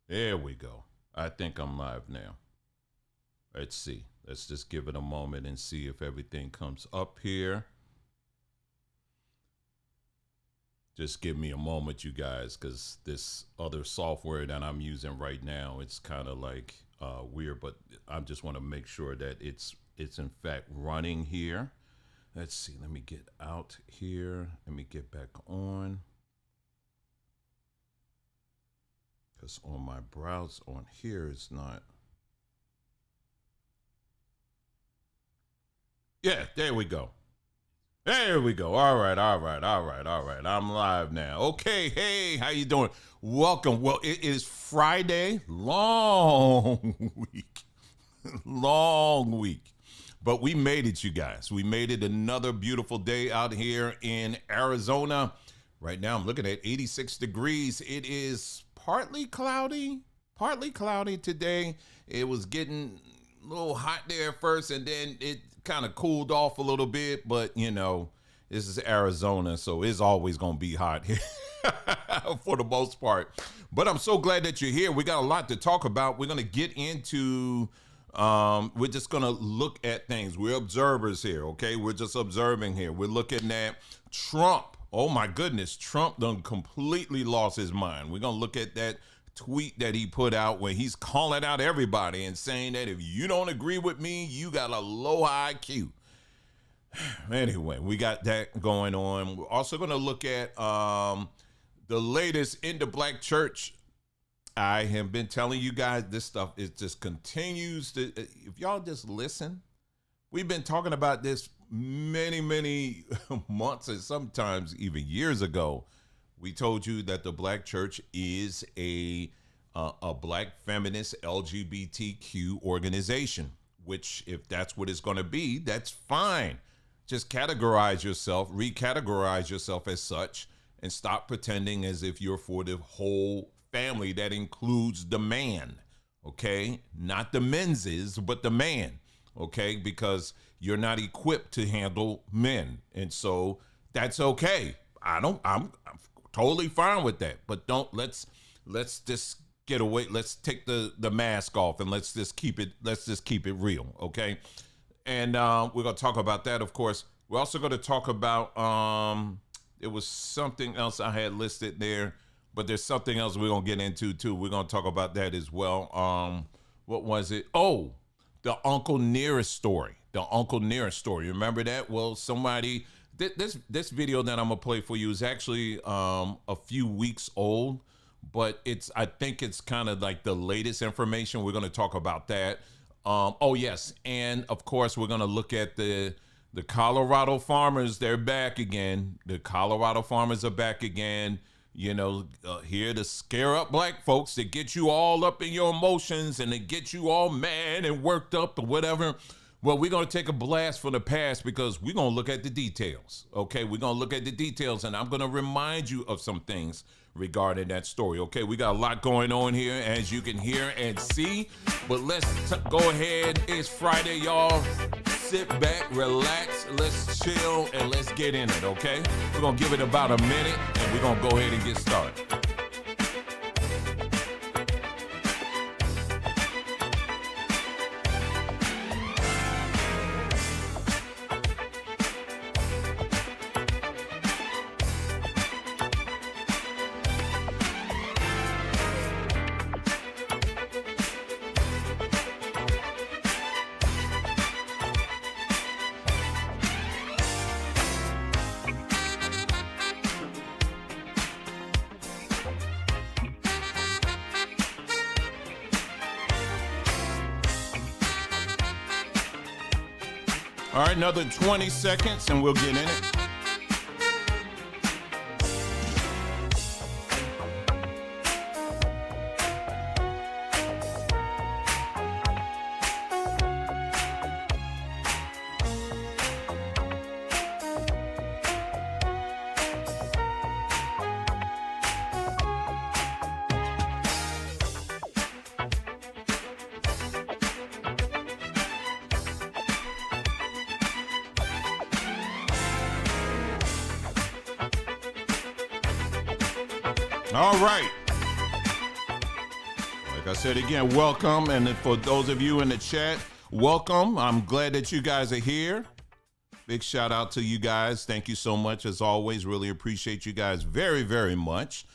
There we go. I think I'm live now. Let's see. Let's just give it a moment and see if everything comes up here. Just give me a moment, you guys, because this other software that I'm using right now, it's kind of like weird, but I just want to make sure that it's in fact running here. Let's see. Let me get out here. Let me get back on. Because on my browser on here, it's not. Yeah, there we go. There we go. All right. I'm live now. Okay, hey, how you doing? Welcome. Well, it is Friday. Long week. Long week. But we made it, you guys. We made it another beautiful day out here in Arizona. Right now, I'm looking at 86 degrees. It is partly cloudy today. It was getting a little hot there first, and then it kind of cooled off a little bit. But, you know, this is Arizona, so it's always going to be hot here for the most part. But I'm so glad that you're here. We got a lot to talk about. We're going to get into... we're just going to look at things. We're observers here, okay? We're just observing here. We're looking at Trump. Oh, my goodness. Trump done completely lost his mind. We're going to look at that tweet that he put out where he's calling out everybody and saying that if you don't agree with me, you got a low IQ. Anyway, we got that going on. We're also going to look at the latest in the black church. I have been telling you guys this stuff. It just continues to, if y'all just listen, we've been talking about this many months and sometimes even years ago. We told you that the black church is a black feminist LGBTQ organization, which if that's what it's going to be, that's fine. Just categorize yourself, recategorize yourself as such, and stop pretending as if you're for the whole family. That includes the man, okay? Not the men's, but the man, okay? Because you're not equipped to handle men. And so that's okay. I'm totally fine with that. But let's just get away. Let's take the mask off and let's just keep it real, okay? And we're gonna talk about that, of course. We're also gonna talk about there was something else I had listed there. But there's something else we're going to get into, too. We're going to talk about that as well. What was it? Oh, the Uncle Nearest story. The Uncle Nearest story. Remember that? Well, somebody... This video that I'm going to play for you is actually a few weeks old. But I think it's kind of like the latest information. We're going to talk about that. Oh, yes. And, of course, we're going to look at the Colorado farmers. They're back again. The Colorado farmers are back again. You know, here to scare up black folks, to get you all up in your emotions and to get you all mad and worked up or whatever. Well, we're going to take a blast from the past because we're going to look at the details, okay? We're going to look at the details, and I'm going to remind you of some things regarding that story, okay? We got a lot going on here, as you can hear and see, but let's go ahead. It's Friday, y'all. Sit back, relax, let's chill, and let's get in it, okay? We're going to give it about a minute, and we're going to go ahead and get started. All right, another 20 seconds and we'll get in it. All right. Like I said again, welcome. And for those of you in the chat, welcome. I'm glad that you guys are here. Big shout out to you guys. Thank you so much. As always, really appreciate you guys very, very much.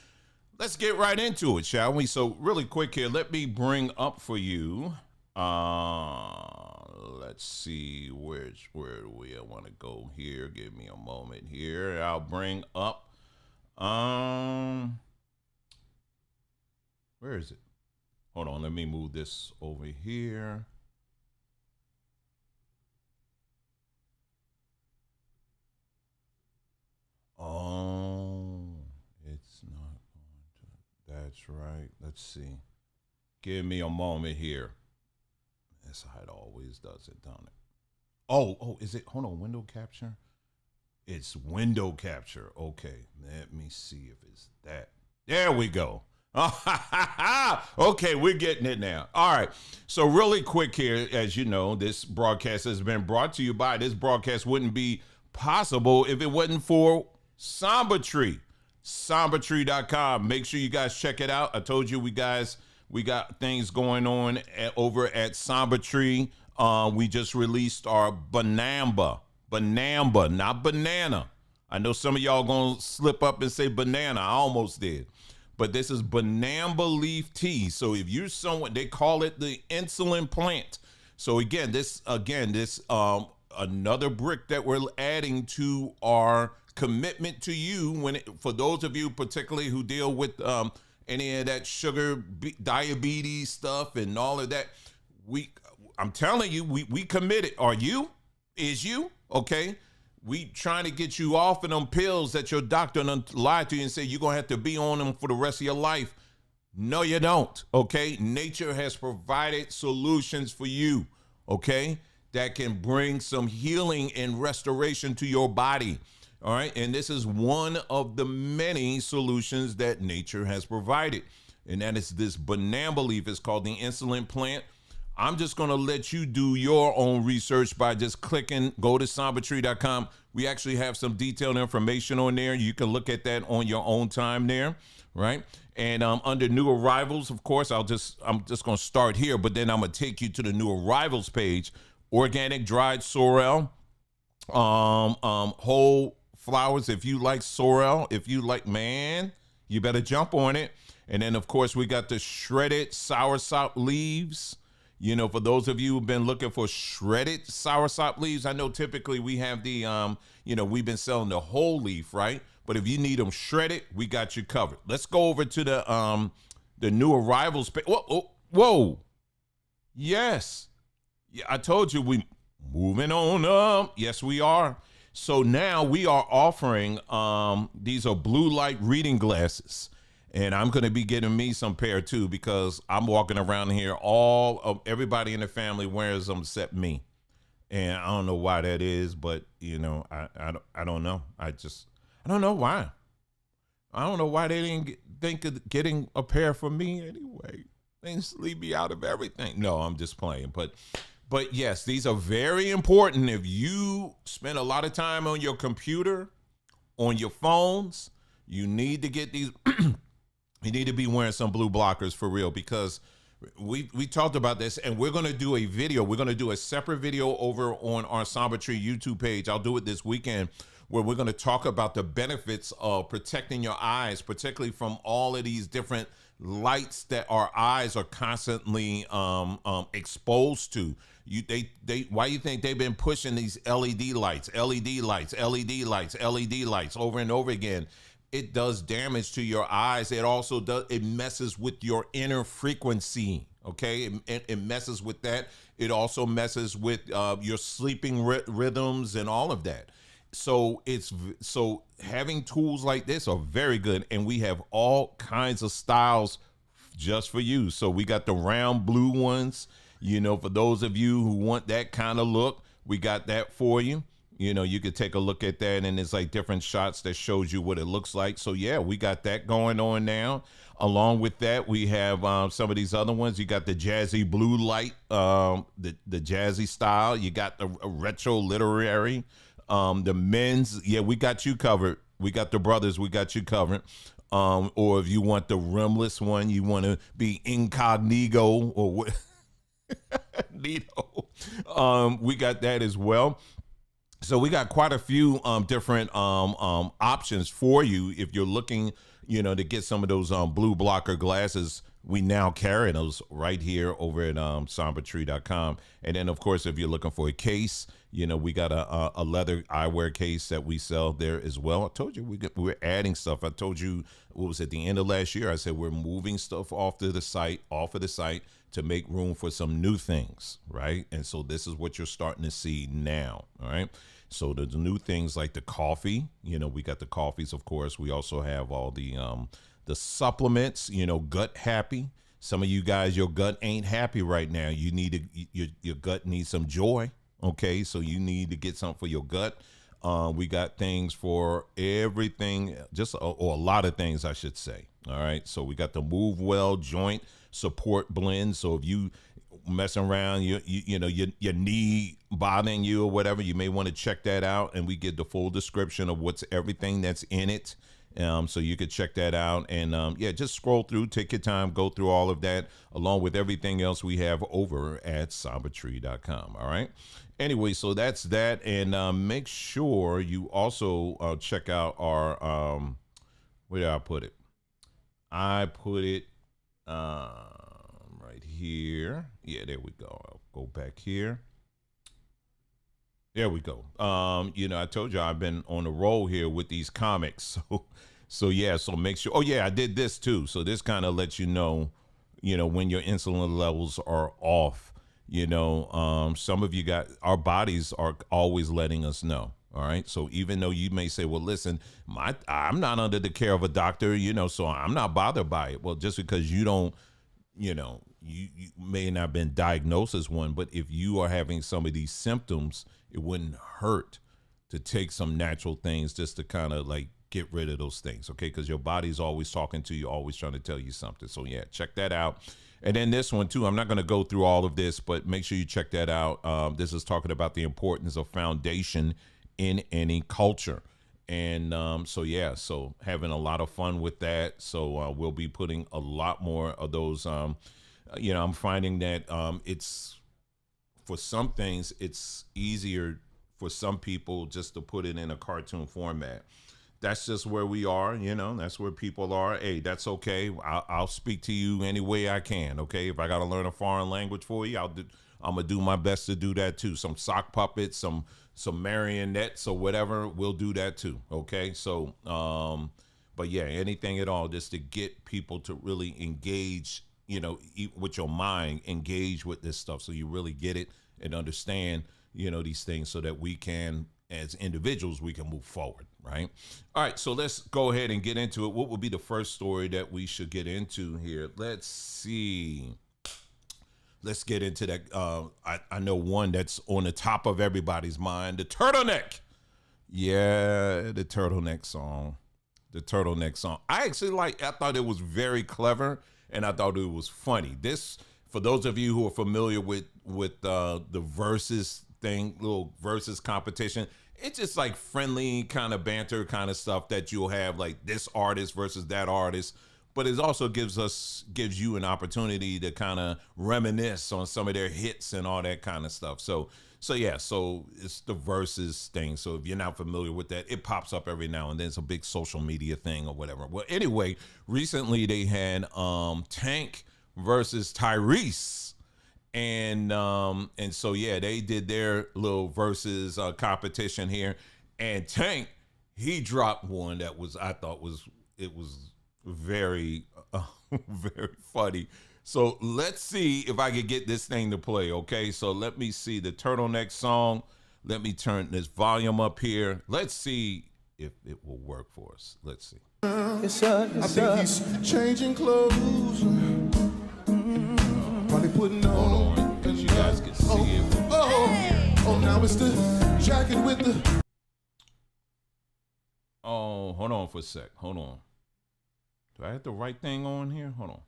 Let's get right into it, shall we? So really quick here, let me bring up for you. Let's see, where do we want to go here? Give me a moment here. I'll bring up, where is it? Hold on, let me move this over here. Oh, it's not going to. That's right. Let's see. Give me a moment here. That's how it always does it, don't it? Oh, is it? Hold on, window capture? It's window capture. Okay, let me see if it's that. There we go. Okay, we're getting it now. All right. So really quick here, as you know, this broadcast has been brought to you by, this broadcast wouldn't be possible if it wasn't for Samba Tree. SambaTree.com. Make sure you guys check it out. I told you we got things going on over at Samba Tree. We just released our Banamba, not banana. I know some of y'all gonna slip up and say banana. I almost did. But this is Banamba leaf tea. So if you're someone, they call it the insulin plant. So again, this another brick that we're adding to our commitment to you. For those of you particularly who deal with any of that sugar, diabetes stuff and all of that, I'm telling you, we committed. Are you? Is you? Okay. We trying to get you off of them pills that your doctor done lied to you and say you're going to have to be on them for the rest of your life. No, you don't. Okay. Nature has provided solutions for you. Okay. That can bring some healing and restoration to your body. All right. And this is one of the many solutions that nature has provided. And that is this banana leaf. It's called the insulin plant. I'm just going to let you do your own research by just clicking, go to SambaTree.com. We actually have some detailed information on there. You can look at that on your own time there, right? And under new arrivals, of course, I'm just going to start here, but then I'm going to take you to the new arrivals page. Organic dried sorrel, whole flowers. If you like sorrel, if you like, man, you better jump on it. And then, of course, we got the shredded soursop leaves. You know, for those of you who've been looking for shredded soursop leaves, I know typically we have the, we've been selling the whole leaf, right? But if you need them shredded, we got you covered. Let's go over to the new arrivals page. Whoa. Yes. Yeah, I told you we moving on up. Yes, we are. So now we are offering, these are blue light reading glasses. And I'm going to be getting me some pair too, because I'm walking around here, everybody in the family wears them except me. And I don't know why that is, but I don't know. I don't know why. I don't know why they didn't think of getting a pair for me anyway. They just leave me out of everything. No, I'm just playing. But yes, these are very important. If you spend a lot of time on your computer, on your phones, you need to get these. You need to be wearing some blue blockers for real, because we talked about this, and we're going to do a video. We're going to do a separate video over on our Samba Tree YouTube page. I'll do it this weekend, where we're going to talk about the benefits of protecting your eyes, particularly from all of these different lights that our eyes are constantly exposed to. Why you think they've been pushing these LED lights over and over again? It does damage to your eyes. It also it messes with your inner frequency. Okay. It messes with that. It also messes with your sleeping rhythms and all of that. So having tools like this are very good. And we have all kinds of styles just for you. So we got the round blue ones, for those of you who want that kind of look, we got that for you. You could take a look at that, and it's like different shots that shows you what it looks like. So yeah, we got that going on now. Along with that, we have some of these other ones. You got the jazzy blue light, the jazzy style. You got the retro literary, the men's. Yeah, we got you covered. We got the brothers. We got you covered. Or if you want the rimless one, you want to be incognito or what? Nito. We got that as well. So we got quite a few different options for you if you're looking, to get some of those blue blocker glasses. We now carry those right here over at SambaTree.com. And then, of course, if you're looking for a case, we got a leather eyewear case that we sell there as well. I told you we're adding stuff. I told you, what was at the end of last year? I said we're moving stuff off of the site to make room for some new things, right? And so this is what you're starting to see now, all right? So the new things like the coffee, we got the coffees, of course. We also have all the supplements, gut happy. Some of you guys, your gut ain't happy right now. You need your gut needs some joy. Okay, so you need to get something for your gut. We got things for everything, or a lot of things, I should say. All right, so we got the Move Well joint support blend. So if you messing around, your knee bothering you or whatever, you may want to check that out. And we get the full description of what's everything that's in it. So you could check that out and just scroll through, take your time, go through all of that along with everything else we have over at SambaTree.com. All right. Anyway, so that's that. And make sure you also check out our, where did I put it? I put it right here. Yeah, there we go. I'll go back here. There we go. I told you I've been on a roll here with these comics. So make sure. Oh yeah, I did this too. So this kind of lets you know, when your insulin levels are off. Some of you our bodies are always letting us know. All right. So even though you may say, well, listen, I'm not under the care of a doctor, so I'm not bothered by it. Well, just because you don't, you may not have been diagnosed as one, but if you are having some of these symptoms, it wouldn't hurt to take some natural things just to kind of like get rid of those things. Okay. Because your body's always talking to you, always trying to tell you something. So yeah, check that out. And then this one too, I'm not going to go through all of this, but make sure you check that out. This is talking about the importance of foundation in any culture. And so having a lot of fun with that. So we'll be putting a lot more of those. I'm finding that it's, for some things, it's easier for some people just to put it in a cartoon format. That's just where we are, that's where people are. Hey, that's okay. I'll speak to you any way I can. Okay. If I got to learn a foreign language for you, I'm going to do my best to do that too. Some sock puppets, some marionettes or whatever, we'll do that too. Okay. So, but yeah, anything at all, just to get people to really engage, with your mind, engage with this stuff. So you really get it and understand, these things so that we can, as individuals, we can move forward. Right. All right. So let's go ahead and get into it. What would be the first story that we should get into here? Let's see. Let's get into that. I know one that's on the top of everybody's mind, the turtleneck. Yeah, the turtleneck song. The turtleneck song. I thought it was very clever and I thought it was funny. This, for those of you who are familiar with the versus thing, little versus competition, it's just like friendly kind of banter kind of stuff that you'll have, like this artist versus that artist. But it also gives you an opportunity to kind of reminisce on some of their hits and all that kind of stuff. So it's the versus thing. So if you're not familiar with that, it pops up every now and then. It's a big social media thing or whatever. Well, anyway, recently they had Tank versus Tyrese. And so, yeah, they did their little versus competition here. And Tank, he dropped one that I thought was very, very funny. So let's see if I can get this thing to play. Okay. So let me see the turtleneck song. Let me turn this volume up here. Let's see if it will work for us. Let's see. I think he's changing clothes. Probably putting on. Hold on, because you guys can see it. Oh, now it's the jacket with the. Oh, hold on for a sec. Hold on. Do I have the right thing on here? Hold on.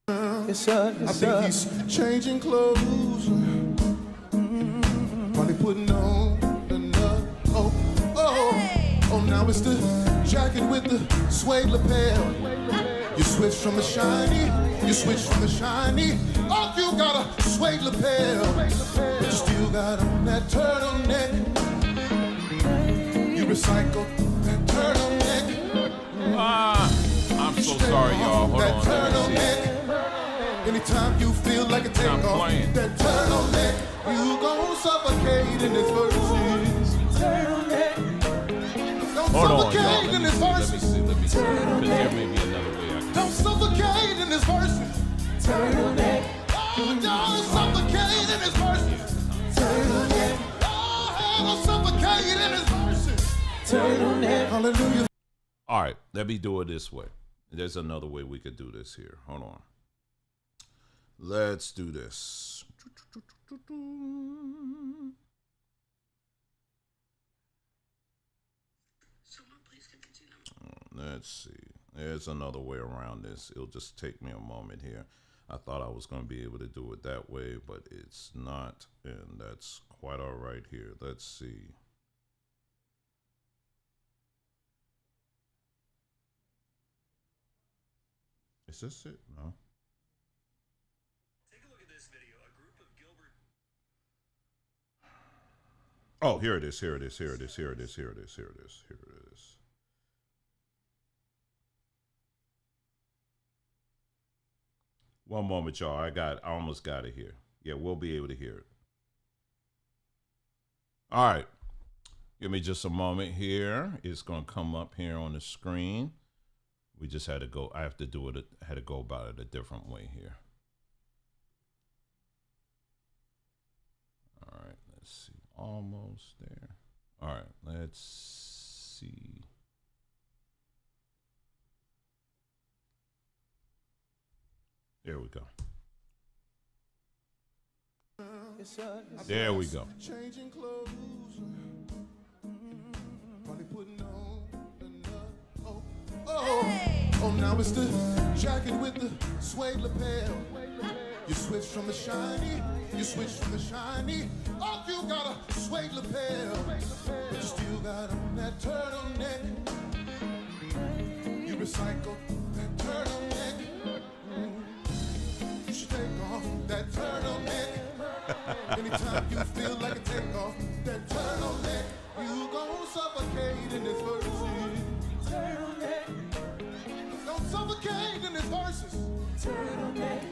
I think he's changing clothes. Probably putting on another. Oh, now it's the jacket with the suede lapel. You switch from the shiny, oh, you got a suede lapel, but you still got on that turtleneck. You recycle that turtleneck. I'm so sorry, y'all. Hold on. Turtleneck. Anytime you feel like a takeoff, that turtleneck, you gon' suffocate in this verses. Turtleneck. Don't suffocate in this verses. Let me see. Because there may be another way I can. Don't suffocate in this verses. Turtleneck. Oh, don't suffocate in this verses. Turtleneck. Oh, don't suffocate in this verses. Turtleneck. Hallelujah. All right, let me do it this way. There's another way we could do this here. Hold on. Let's do this. Let's see. There's another way around this. It'll just take me a moment here. I thought I was going to be able to do it that way, but it's not. And that's quite all right here. Let's see. Is this it? No. Take a look at this video. A group of Gilbert. Oh, here it is. One moment, y'all. I almost got it here. Yeah, we'll be able to hear it. All right. Give me just a moment here. It's going to come up here on the screen. We just had to go. I have to do it. I had to go about it a different way here. All right. Let's see. Almost there. All right. Let's see. There we go. There we go. Changing clothes. Probably putting on another. Oh, now it's the jacket with the suede lapel. You switch from the shiny, oh, you got a suede lapel, but you still got on that turtleneck. You recycle that turtleneck. You should take off that turtleneck. Anytime you feel like a takeoff, that turtleneck, you gon' suffocate in this verses. Turtleneck. Don't suffocate in this verses. Turtleneck.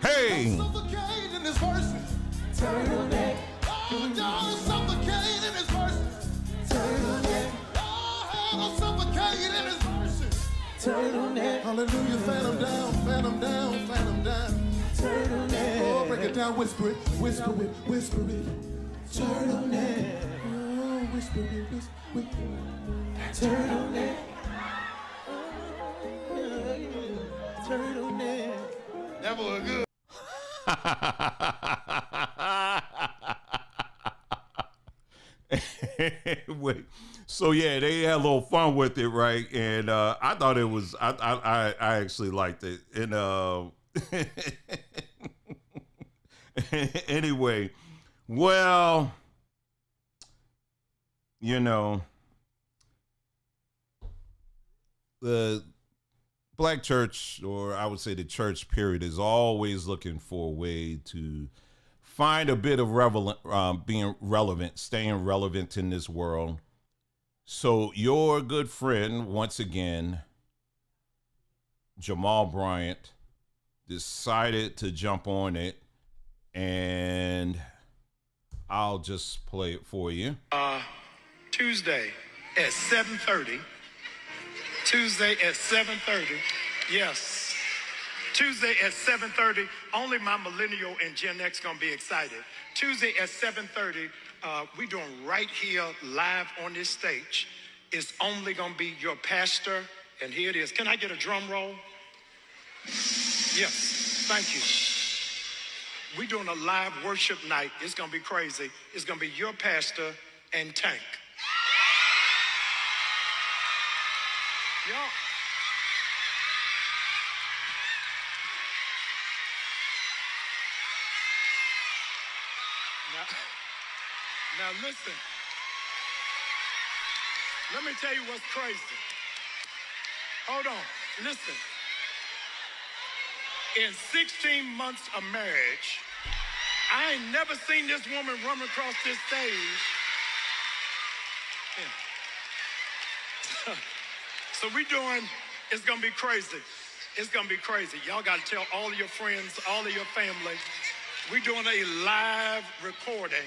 Hey! Don't suffocate in this verses. Turtleneck. Oh, don't suffocate in this verses. Turtleneck. Oh, don't suffocate in this verses. Turtleneck. Hallelujah, fan them down, fan them down, fan them down. Turtleneck. Oh, break it down, whisper it, whisper it, whisper it. Turtleneck. Oh, whisper it, whisper it. Turtleneck. Turtleneck. That boy good. Wait. So yeah, they had a little fun with it, right? And I thought it was. I actually liked it. And anyway, well, you know, the Black church, or I would say the church period, is always looking for a way to find a bit of being relevant, staying relevant in this world. So your good friend, once again, Jamal Bryant, decided to jump on it, and I'll just play it for you. Tuesday at 7:30. Tuesday at 7:30. Yes. Tuesday at 7:30. Only my millennial and Gen X gonna be excited. Tuesday at 7:30. We doing right here live on this stage. It's only gonna be your pastor, and here it is. Can I get a drum roll? Yes. Thank you. We doing a live worship night. It's gonna be crazy. It's gonna be your pastor and Tank. Y'all. Now listen. Let me tell you what's crazy. Hold on. Listen. In 16 months of marriage, I ain't never seen this woman run across this stage. Yeah. So it's gonna be crazy. It's gonna be crazy. Y'all gotta tell all of your friends, all of your family. We're doing a live recording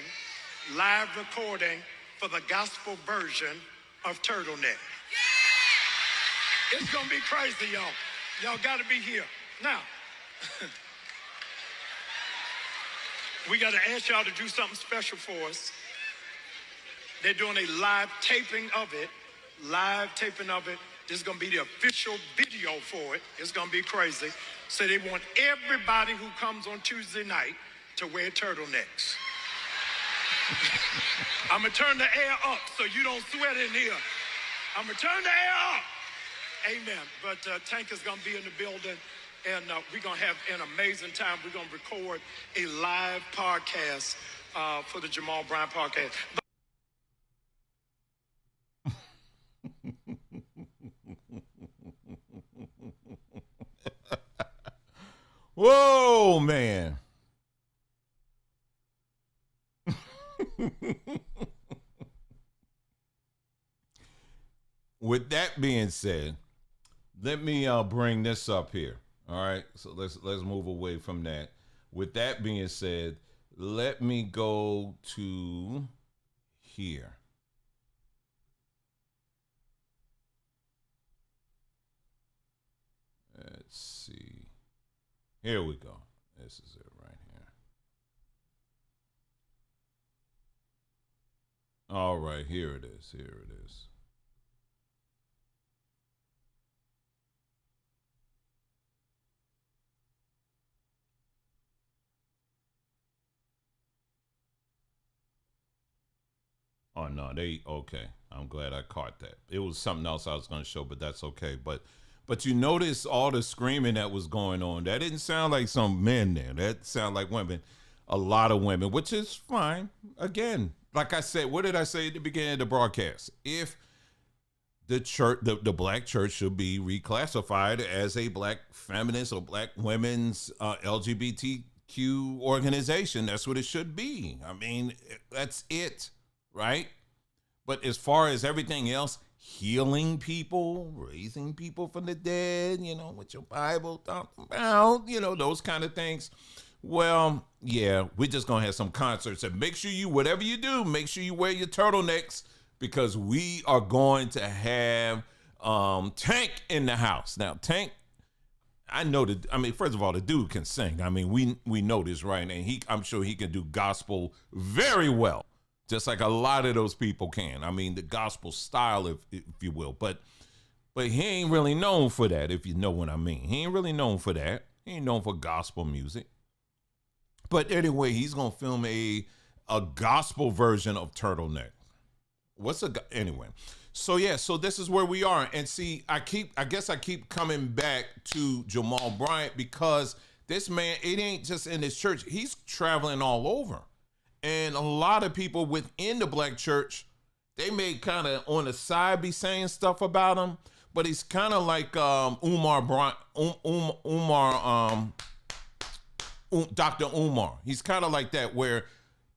for the gospel version of Turtleneck. It's gonna be crazy, y'all. Y'all gotta be here. Now, we gotta ask y'all to do something special for us. They're doing a live taping of it. This is gonna be the official video for it. It's gonna be crazy. So they want everybody who comes on Tuesday night to wear turtlenecks. I'm gonna turn the air up so you don't sweat in here. I'm gonna turn the air up. Amen. But Tank is gonna be in the building, and we're gonna have an amazing time. We're gonna record a live podcast for the Jamal Bryant podcast. Whoa, man. With that being said, let me bring this up here. All right, so let's move away from that. With that being said, let me go to here. Let's see. Here we go. This is it right here. All right, here it is. Here it is. Oh no, okay. I'm glad I caught that. It was something else I was going to show, but that's okay. But you notice all the screaming that was going on. That didn't sound like some men there. That sounded like women. A lot of women, which is fine. Again, like I said, what did I say at the beginning of the broadcast? If the church, the black church should be reclassified as a black feminist or black women's LGBTQ organization, that's what it should be. I mean, that's it. Right? But as far as everything else, healing people, raising people from the dead, with your Bible talking about, those kind of things. Well, yeah, we're just going to have some concerts. And make sure whatever you do, make sure you wear your turtlenecks, because we are going to have Tank in the house. Now, Tank, first of all, the dude can sing. I mean, we know this, right? And I'm sure he can do gospel very well. Just like a lot of those people can. I mean, the gospel style, if you will. But he ain't really known for that, if you know what I mean. He ain't really known for that. He ain't known for gospel music. But anyway, he's going to film a gospel version of Turtleneck. Anyway. So yeah, so this is where we are. And see, I guess I keep coming back to Jamal Bryant, because this man, it ain't just in his church. He's traveling all over. And a lot of people within the black church, they may kind of on the side be saying stuff about him, but he's kind of like Dr. Umar. He's kind of like that, where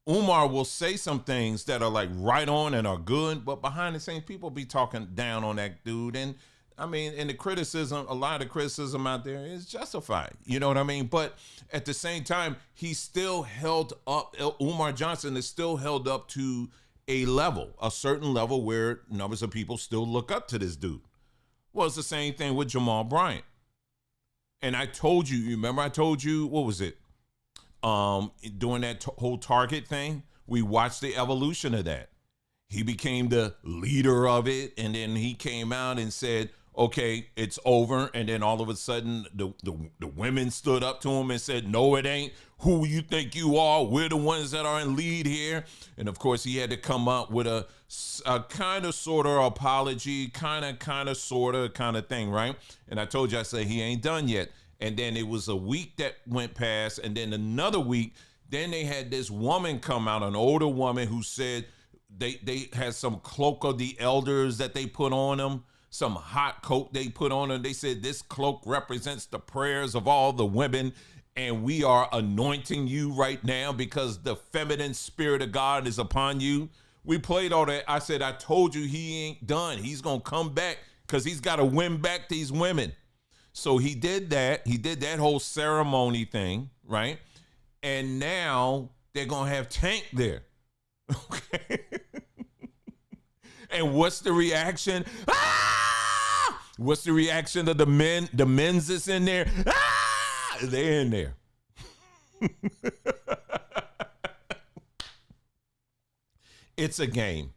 Umar will say some things that are like right on and are good, but behind the scenes, people be talking down on that dude. And I mean, and the criticism, a lot of criticism out there is justified. You know what I mean? But at the same time, he's still held up. Umar Johnson is still held up to a certain level where numbers of people still look up to this dude. Well, it's the same thing with Jamal Bryant. And I told you, remember I told you, what was it? During that whole Target thing, we watched the evolution of that. He became the leader of it, and then he came out and said, okay, it's over. And then all of a sudden, the women stood up to him and said, no, it ain't. Who you think you are? We're the ones that are in lead here. And of course, he had to come up with a kind of sort of apology, kind of sort of thing, right? And I told you, I said, he ain't done yet. And then it was a week that went past, and then another week, then they had this woman come out, an older woman, who said they had some cloak of the elders that they put on them, some hot coat they put on her. They said this cloak represents the prayers of all the women, and we are anointing you right now because the feminine spirit of God is upon you. We played all that. I said, I told you he ain't done. He's going to come back because he's got to win back these women. So he did that. He did that whole ceremony thing, right? And now they're going to have Tank there. Okay. And what's the reaction? Ah! What's the reaction of the men? The men's that's in there? Ah! They're in there. It's a game.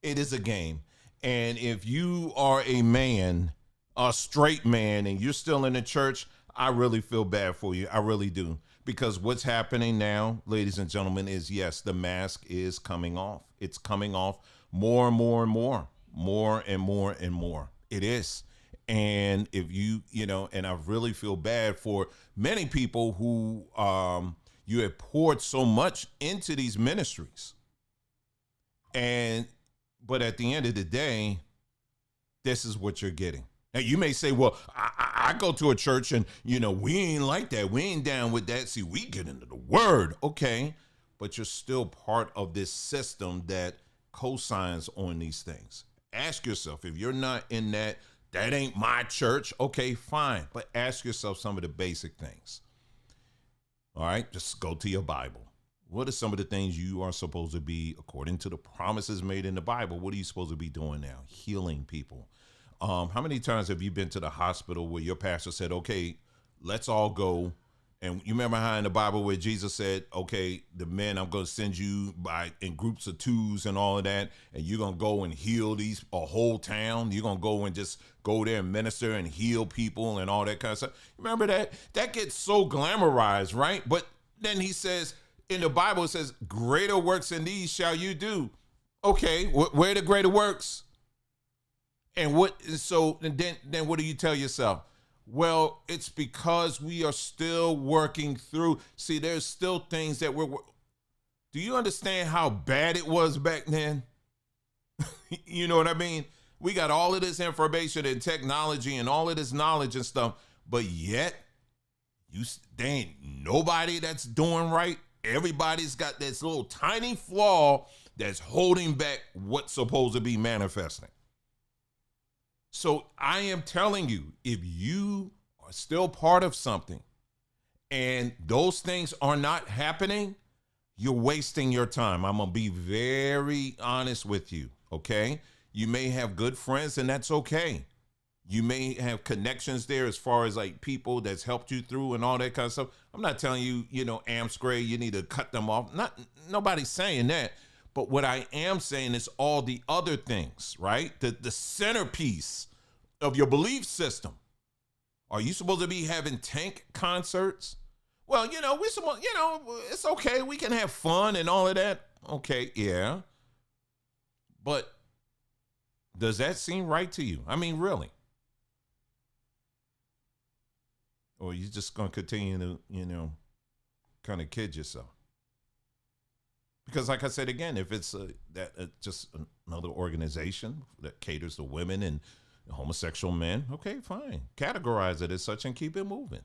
It is a game. And if you are a man, a straight man, and you're still in the church, I really feel bad for you. I really do. Because what's happening now, ladies and gentlemen, is yes, the mask is coming off. It's coming off more and more and more, more and more and more. It is. And if you know, and I really feel bad for many people who you have poured so much into these ministries. But at the end of the day, this is what you're getting. Now, you may say, well, I go to a church and, we ain't like that. We ain't down with that. See, we get into the word. Okay. But you're still part of this system that cosigns on these things. Ask yourself, if you're not in that ain't my church. Okay, fine. But ask yourself some of the basic things. All right. Just go to your Bible. What are some of the things you are supposed to be, according to the promises made in the Bible? What are you supposed to be doing now? Healing people. How many times have you been to the hospital where your pastor said, okay, let's all go. And you remember how in the Bible where Jesus said, okay, the men, I'm going to send you in groups of twos and all of that. And you're going to go and heal a whole town. You're going to go and just go there and minister and heal people and all that kind of stuff. Remember that? That gets so glamorized, right? But then he says, in the Bible, it says, greater works than these shall you do. Okay, where are the greater works? And then what do you tell yourself? Well, it's because we are still working through. See, there's still things that do you understand how bad it was back then? You know what I mean? We got all of this information and technology and all of this knowledge and stuff, but yet there ain't nobody that's doing right. Everybody's got this little tiny flaw that's holding back what's supposed to be manifesting. So I am telling you, if you are still part of something and those things are not happening, you're wasting your time. I'm going to be very honest with you, okay? You may have good friends, and that's okay. You may have connections there as far as like people that's helped you through and all that kind of stuff. I'm not telling you, amps gray, you need to cut them off. Nobody's saying that. But what I am saying is all the other things, right? The centerpiece of your belief system. Are you supposed to be having Tank concerts? Well, we're supposed, it's okay. We can have fun and all of that. Okay, yeah. But does that seem right to you? I mean, really? Or are you just going to continue to, kind of kid yourself? Because like I said, again, if it's just another organization that caters to women and homosexual men, okay, fine. Categorize it as such and keep it moving.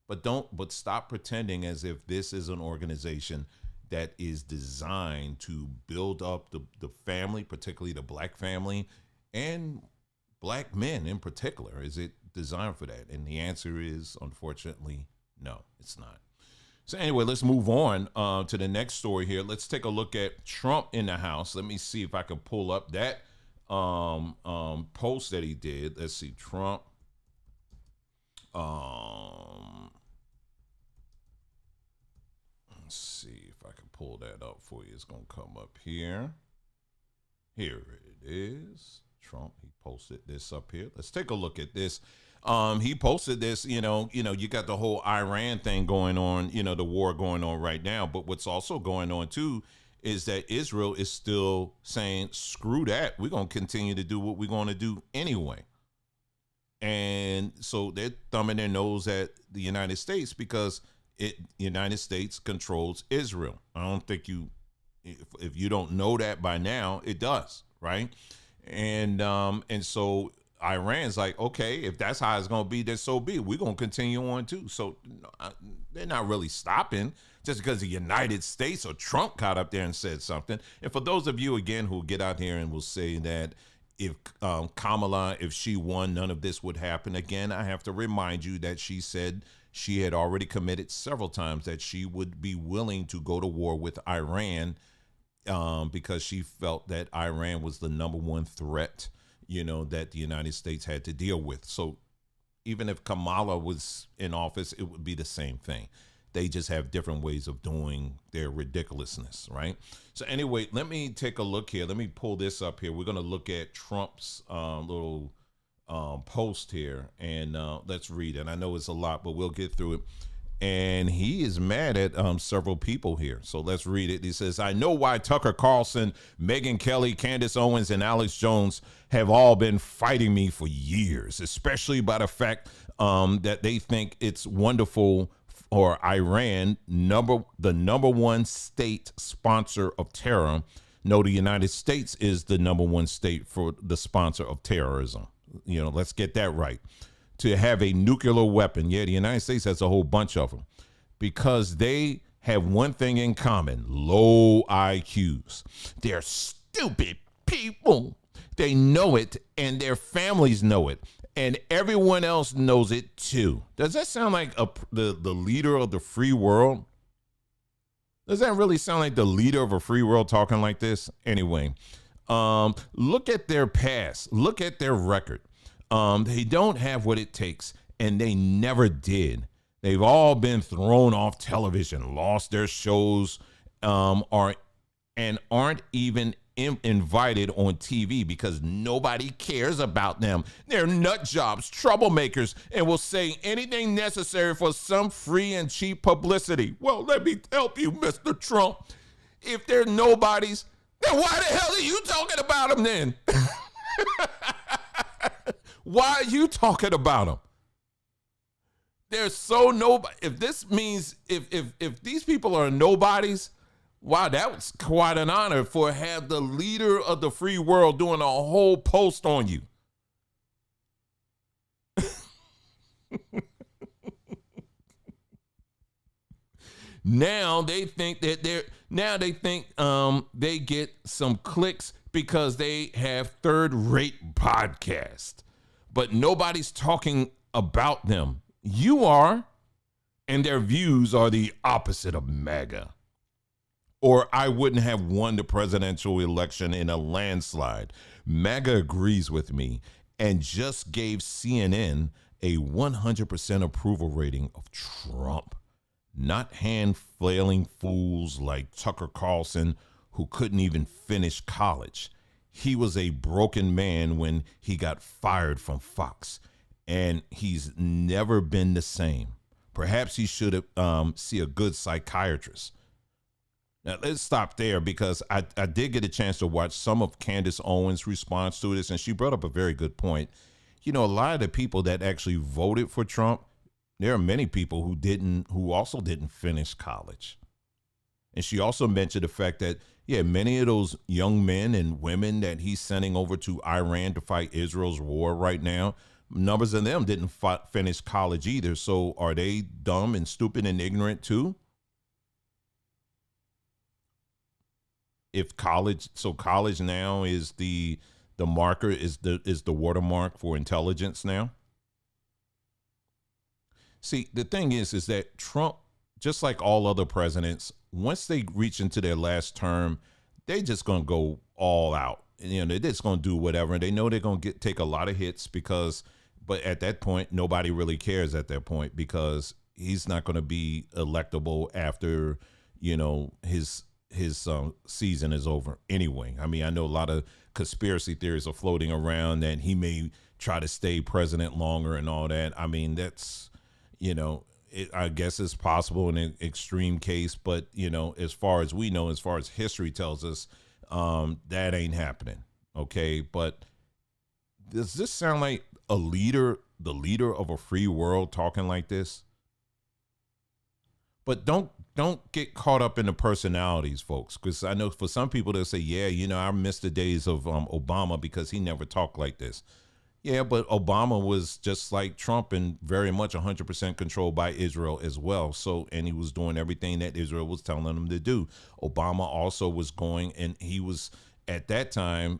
But stop pretending as if this is an organization that is designed to build up the family, particularly the black family, and black men in particular. Is it designed for that? And the answer is, unfortunately, no, it's not. So anyway, let's move on to the next story here. Let's take a look at Trump in the House. Let me see if I can pull up that post that he did. Let's see, Trump. Let's see if I can pull that up for you. It's going to come up here. Here it is. Trump, he posted this up here. Let's take a look at this. He posted this, you got the whole Iran thing going on, the war going on right now. But what's also going on, too, is that Israel is still saying, screw that. We're going to continue to do what we're going to do anyway. And so they're thumbing their nose at the United States because the United States controls Israel. I don't think if you don't know that by now, it does, right? And so Iran's like, okay, if that's how it's going to be, then so be it. We're going to continue on too. So they're not really stopping just because the United States or Trump got up there and said something. And for those of you, again, who get out here and will say that if Kamala, if she won, none of this would happen. Again, I have to remind you that she said she had already committed several times that she would be willing to go to war with Iran because she felt that Iran was the number one threat, that the United States had to deal with. So even if Kamala was in office, it would be the same thing. They just have different ways of doing their ridiculousness, right? So anyway, let me take a look here. Let me pull this up here. We're going to look at Trump's little post here, and let's read it. I know it's a lot, but we'll get through it. And he is mad at several people here. So let's read it. He says, I know why Tucker Carlson, Megyn Kelly, Candace Owens, and Alex Jones have all been fighting me for years, especially by the fact that they think it's wonderful or Iran, the number one state sponsor of terror. No, the United States is the number one state for the sponsor of terrorism. Let's get that right. To have a nuclear weapon. Yeah, the United States has a whole bunch of them because they have one thing in common: low IQs. They're stupid people. They know it, and their families know it, and everyone else knows it too. Does that sound like the leader of the free world? Does that really sound like the leader of a free world talking like this? Anyway, look at their past. Look at their record. They don't have what it takes, and they never did. They've all been thrown off television, lost their shows, aren't even invited on TV because nobody cares about them. They're nut jobs, troublemakers, and will say anything necessary for some free and cheap publicity. Well, let me help you, Mr. Trump. If they're nobodies, then why the hell are you talking about them then? Why are you talking about them? They're so nobody. If this means if these people are nobodies, wow, that was quite an honor for have the leader of the free world doing a whole post on you. Now they think that they get some clicks because they have third-rate podcast. But nobody's talking about them. You are, and their views are the opposite of MAGA. Or I wouldn't have won the presidential election in a landslide. MAGA agrees with me and just gave CNN a 100% approval rating of Trump. Not hand-flailing fools like Tucker Carlson who couldn't even finish college. He was a broken man when he got fired from Fox, and he's never been the same. Perhaps he should see a good psychiatrist. Now, let's stop there because I did get a chance to watch some of Candace Owens' response to this, and she brought up a very good point. A lot of the people that actually voted for Trump, there are many people who also didn't finish college. And she also mentioned the fact that, many of those young men and women that he's sending over to Iran to fight Israel's war right now, numbers of them didn't finish college either. So are they dumb and stupid and ignorant too? If college now is the marker, is the watermark for intelligence now? See, the thing is that Trump, just like all other presidents, once they reach into their last term, they just going to go all out. They're just going to do whatever. And they know they're going to take a lot of hits but at that point, nobody really cares at that point because he's not going to be electable after, his season is over anyway. I mean, I know a lot of conspiracy theories are floating around that he may try to stay president longer and all that. I mean, that's, I guess it's possible in an extreme case, but as far as we know, as far as history tells us, that ain't happening. Okay. But does this sound like the leader of a free world talking like this? But don't get caught up in the personalities, folks, because I know for some people they'll say, I miss the days of Obama because he never talked like this. Yeah, but Obama was just like Trump and very much 100% controlled by Israel as well. So, and he was doing everything that Israel was telling him to do. Obama also was going, and he was at that time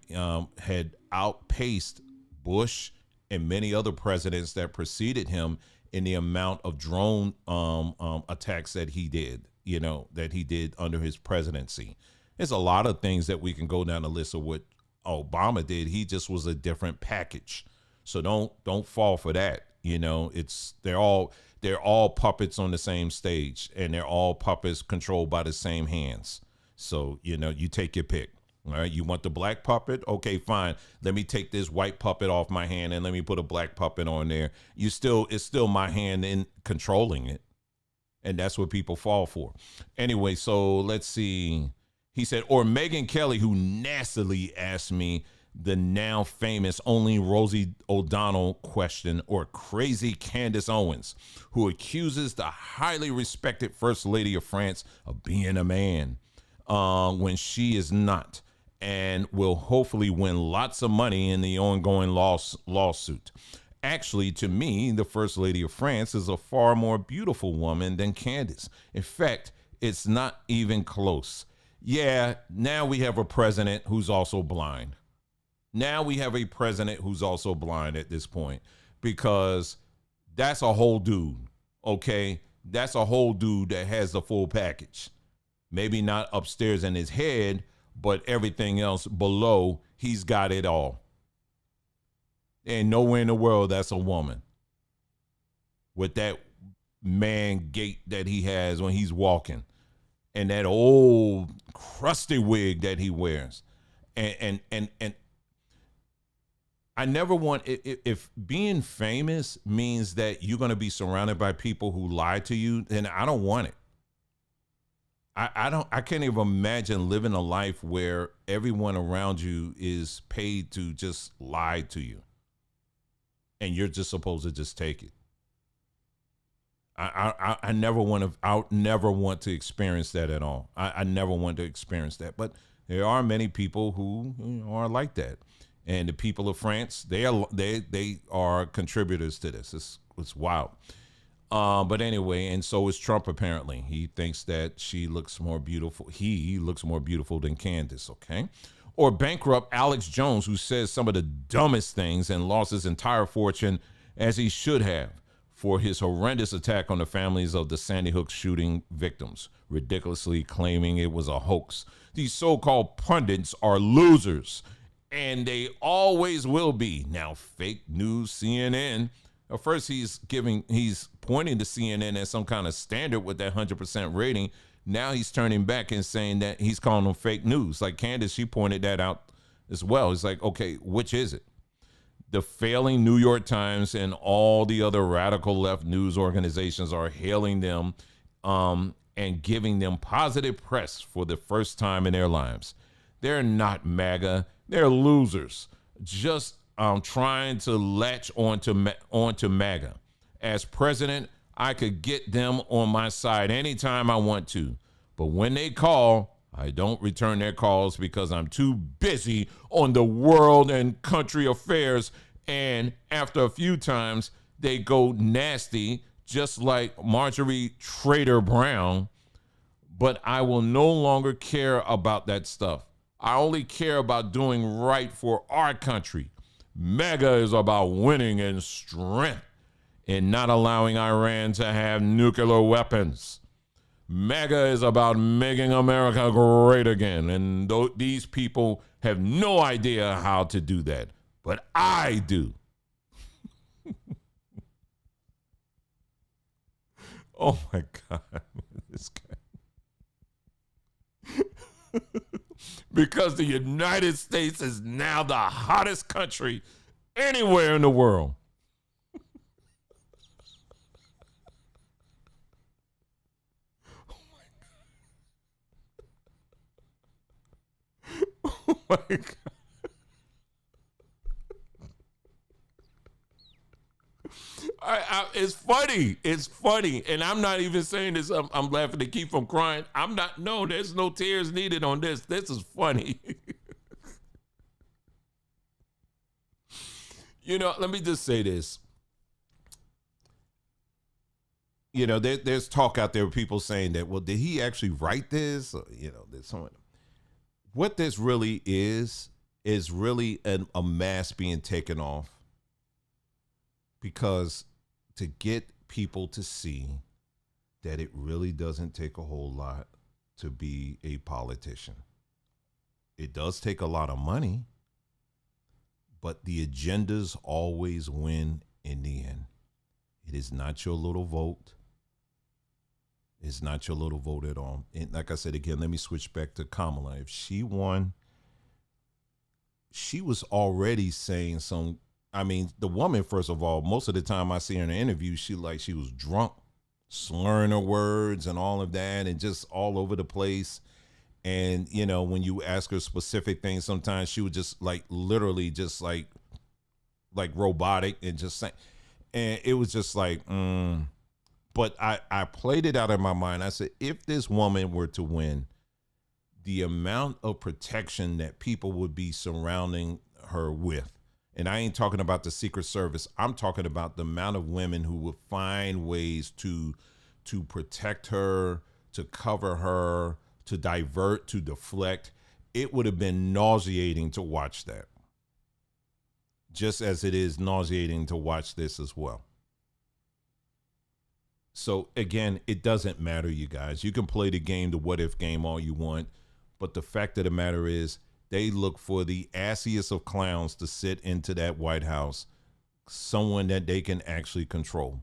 had outpaced Bush and many other presidents that preceded him in the amount of drone attacks that he did, that he did under his presidency. There's a lot of things that we can go down the list of what Obama did. He just was a different package. So don't fall for that. They're all puppets on the same stage, and they're all puppets controlled by the same hands. So, you take your pick. All right. You want the black puppet? Okay, fine. Let me take this white puppet off my hand and let me put a black puppet on there. It's still my hand in controlling it. And that's what people fall for. Anyway, so let's see. He said, or Megyn Kelly, who nastily asked me the now famous only Rosie O'Donnell question, or crazy Candace Owens, who accuses the highly respected First Lady of France of being a man when she is not, and will hopefully win lots of money in the ongoing lawsuit. Actually, to me, the First Lady of France is a far more beautiful woman than Candace. In fact, it's not even close. Yeah, now we have a president who's also blind. Now we have a president who's also blind at this point, because that's a whole dude, okay? That's a whole dude that has the full package. Maybe not upstairs in his head, but everything else below, he's got it all. And nowhere in the world that's a woman with that man gait that he has when he's walking, and that old crusty wig that he wears. And I never want, if being famous means that you're going to be surrounded by people who lie to you, then I don't want it. I can't even imagine living a life where everyone around you is paid to just lie to you, and you're just supposed to just take it. I never want to experience that at all. I never want to experience that. But there are many people who are like that, and the people of France, they are contributors to this. It's wild. But anyway, and so is Trump. Apparently, he thinks that she looks more beautiful. He looks more beautiful than Candace. Okay. Or bankrupt Alex Jones, who says some of the dumbest things and lost his entire fortune, as he should have, for his horrendous attack on the families of the Sandy Hook shooting victims, ridiculously claiming it was a hoax. These so-called pundits are losers, and they always will be. Now, fake news CNN. At first, he's pointing to CNN as some kind of standard with that 100% rating. Now he's turning back and saying that he's calling them fake news. Like Candace, she pointed that out as well. It's like, okay, which is it? The failing New York Times and all the other radical left news organizations are hailing them and giving them positive press for the first time in their lives. They're not MAGA. They're losers. Just trying to latch onto MAGA. As president, I could get them on my side anytime I want to. But when they call, I don't return their calls because I'm too busy on the world and country affairs. And after a few times, they go nasty, just like Marjorie Trader Brown. But I will no longer care about that stuff. I only care about doing right for our country. MAGA is about winning and strength and not allowing Iran to have nuclear weapons. MAGA is about making America great again. And these people have no idea how to do that. But I do. Oh my God. This guy. Because the United States is now the hottest country anywhere in the world. Oh my God. It's funny. It's funny. And I'm not even saying this. I'm laughing to keep from crying. No, there's no tears needed on this. This is funny. Let me just say this. There's talk out there of people saying that, well, did he actually write this? Or, there's someone. What this really is really a mask being taken off, because to get people to see that it really doesn't take a whole lot to be a politician. It does take a lot of money, but the agendas always win in the end. It is not your little vote. It's not your little vote at all. And like I said, again, let me switch back to Kamala. If she won, she was already saying the woman, first of all, most of the time I see her in an interview, she was drunk, slurring her words and all of that, and just all over the place. And, when you ask her specific things, sometimes she would just literally just like robotic and just say, and it was just like, But I played it out in my mind. I said, if this woman were to win, the amount of protection that people would be surrounding her with, and I ain't talking about the Secret Service, I'm talking about the amount of women who would find ways to protect her, to cover her, to divert, to deflect. It would have been nauseating to watch that, just as it is nauseating to watch this as well. So again, it doesn't matter, you guys. You can play the game, the what if game, all you want. But the fact of the matter is, they look for the assiest of clowns to sit into that White House, someone that they can actually control.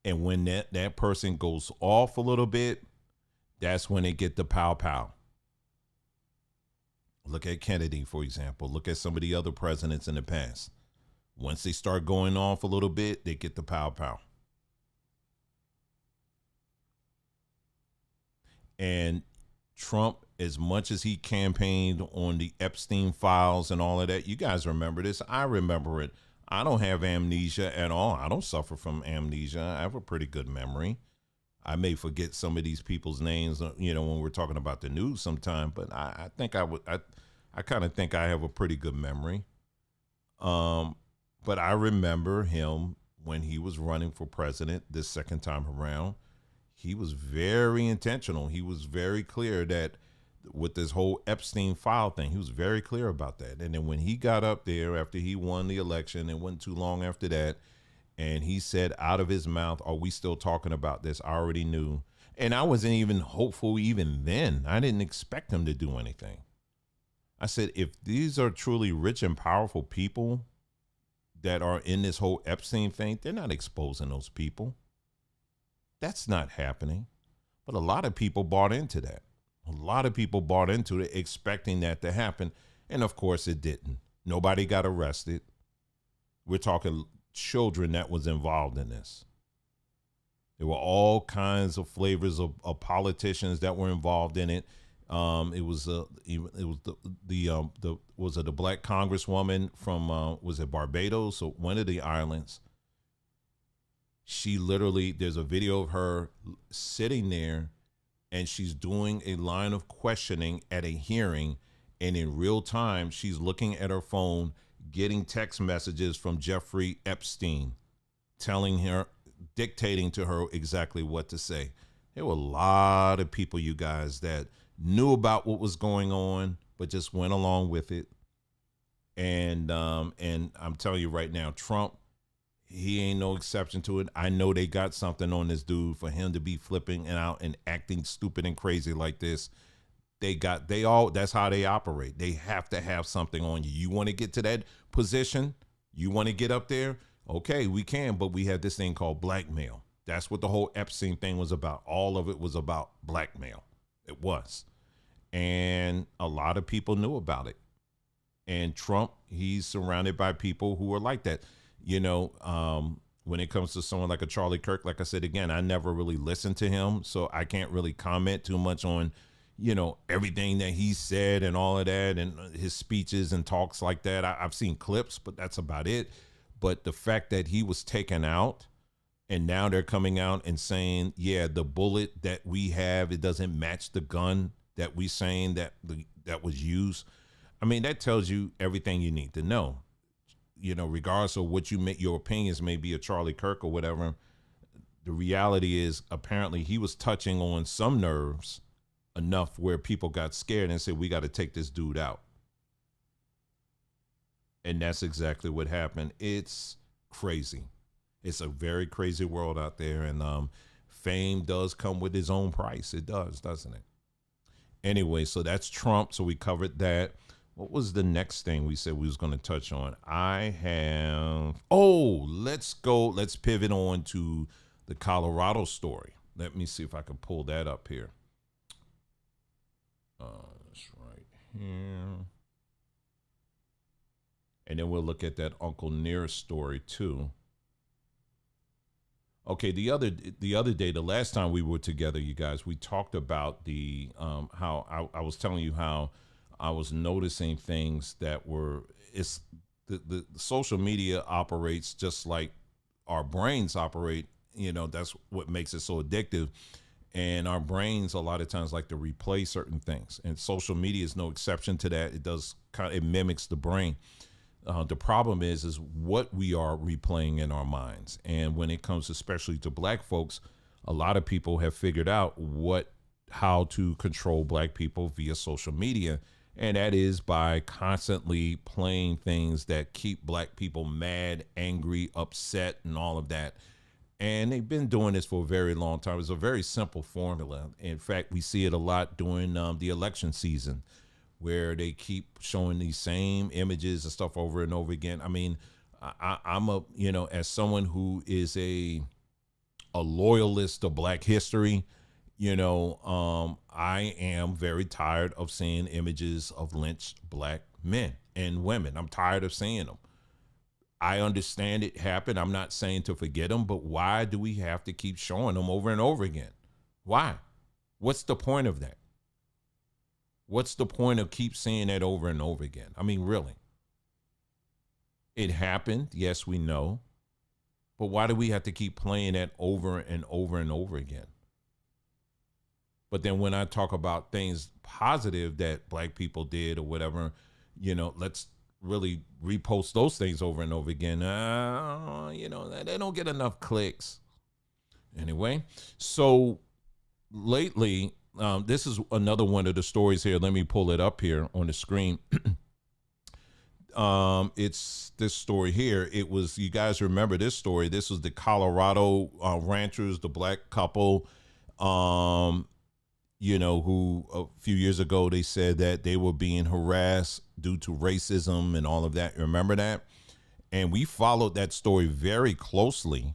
And when that person goes off a little bit, that's when they get the pow pow. Look at Kennedy, for example. Look at some of the other presidents in the past. Once they start going off a little bit, they get the pow pow. And Trump, as much as he campaigned on the Epstein files and all of that, you guys remember this. I remember it. I don't have amnesia at all. I don't suffer from amnesia. I have a pretty good memory. I may forget some of these people's names, when we're talking about the news sometime, but I think I kind of think I have a pretty good memory. But I remember him when he was running for president this second time around. He was very intentional. He was very clear that with this whole Epstein file thing, he was very clear about that. And then when he got up there after he won the election, it wasn't too long after that, and he said out of his mouth, "Are we still talking about this?" I already knew. And I wasn't even hopeful even then. I didn't expect him to do anything. I said, if these are truly rich and powerful people that are in this whole Epstein thing, they're not exposing those people. That's not happening. But a lot of people bought into that. A lot of people bought into it, expecting that to happen. And of course it didn't. Nobody got arrested. We're talking children that was involved in this. There were all kinds of flavors of politicians that were involved in it. It was the black congresswoman from was it Barbados or one of the islands. She literally, there's a video of her sitting there, and she's doing a line of questioning at a hearing, and in real time she's looking at her phone, getting text messages from Jeffrey Epstein, telling her, dictating to her exactly what to say. There were a lot of people, you guys, that knew about what was going on, but just went along with it. And I'm telling you right now, Trump, he ain't no exception to it. I know they got something on this dude for him to be flipping out and acting stupid and crazy like this. That's how they operate. They have to have something on you. You want to get to that position? You want to get up there? Okay, we can, but we have this thing called blackmail. That's what the whole Epstein thing was about. All of it was about blackmail. It was. And a lot of people knew about it. And Trump, he's surrounded by people who are like that. You know, when it comes to someone like a Charlie Kirk, like I said, again, I never really listened to him, so I can't really comment too much on, you know, everything that he said and all of that and his speeches and talks like that. I've seen clips, but that's about it. But the fact that he was taken out and now they're coming out and saying, yeah, the bullet that we have, it doesn't match the gun that we saying that was used. I mean, that tells you everything you need to know. regardless of what your opinions may be of Charlie Kirk or whatever, the reality is apparently he was touching on some nerves enough where people got scared and said, we got to take this dude out. And that's exactly what happened. It's crazy. It's a very crazy world out there. And fame does come with its own price. It does, doesn't it? Anyway, so that's Trump. So we covered that. What was the next thing we said we was going to touch on? Let's pivot on to the Colorado story. Let me see if I can pull that up here. That's right here. And then we'll look at that Uncle Near story too. Okay, the other day, the last time we were together, you guys, we talked about the how I was telling you how I was noticing things that were the social media operates just like our brains operate. That's what makes it so addictive. And our brains a lot of times like to replay certain things, and social media is no exception to that. It mimics the brain. The problem is what we are replaying in our minds. And when it comes especially to black folks, a lot of people have figured out how to control black people via social media. And that is by constantly playing things that keep black people mad, angry, upset, and all of that. And they've been doing this for a very long time. It's a very simple formula. In fact, we see it a lot during the election season, where they keep showing these same images and stuff over and over again. I mean, I'm as someone who is a loyalist to black history, I am very tired of seeing images of lynched black men and women. I'm tired of seeing them. I understand it happened. I'm not saying to forget them, but why do we have to keep showing them over and over again? Why? What's the point of that? What's the point of keep seeing that over and over again? I mean, really. It happened. Yes, we know. But why do we have to keep playing that over and over and over again? But then when I talk about things positive that black people did or whatever, let's really repost those things over and over again. They don't get enough clicks. Anyway, so lately, this is another one of the stories here. Let me pull it up here on the screen. It's this story here. It was, you guys remember this story. This was the Colorado ranchers, the black couple, who a few years ago, they said that they were being harassed due to racism and all of that. Remember that? And we followed that story very closely.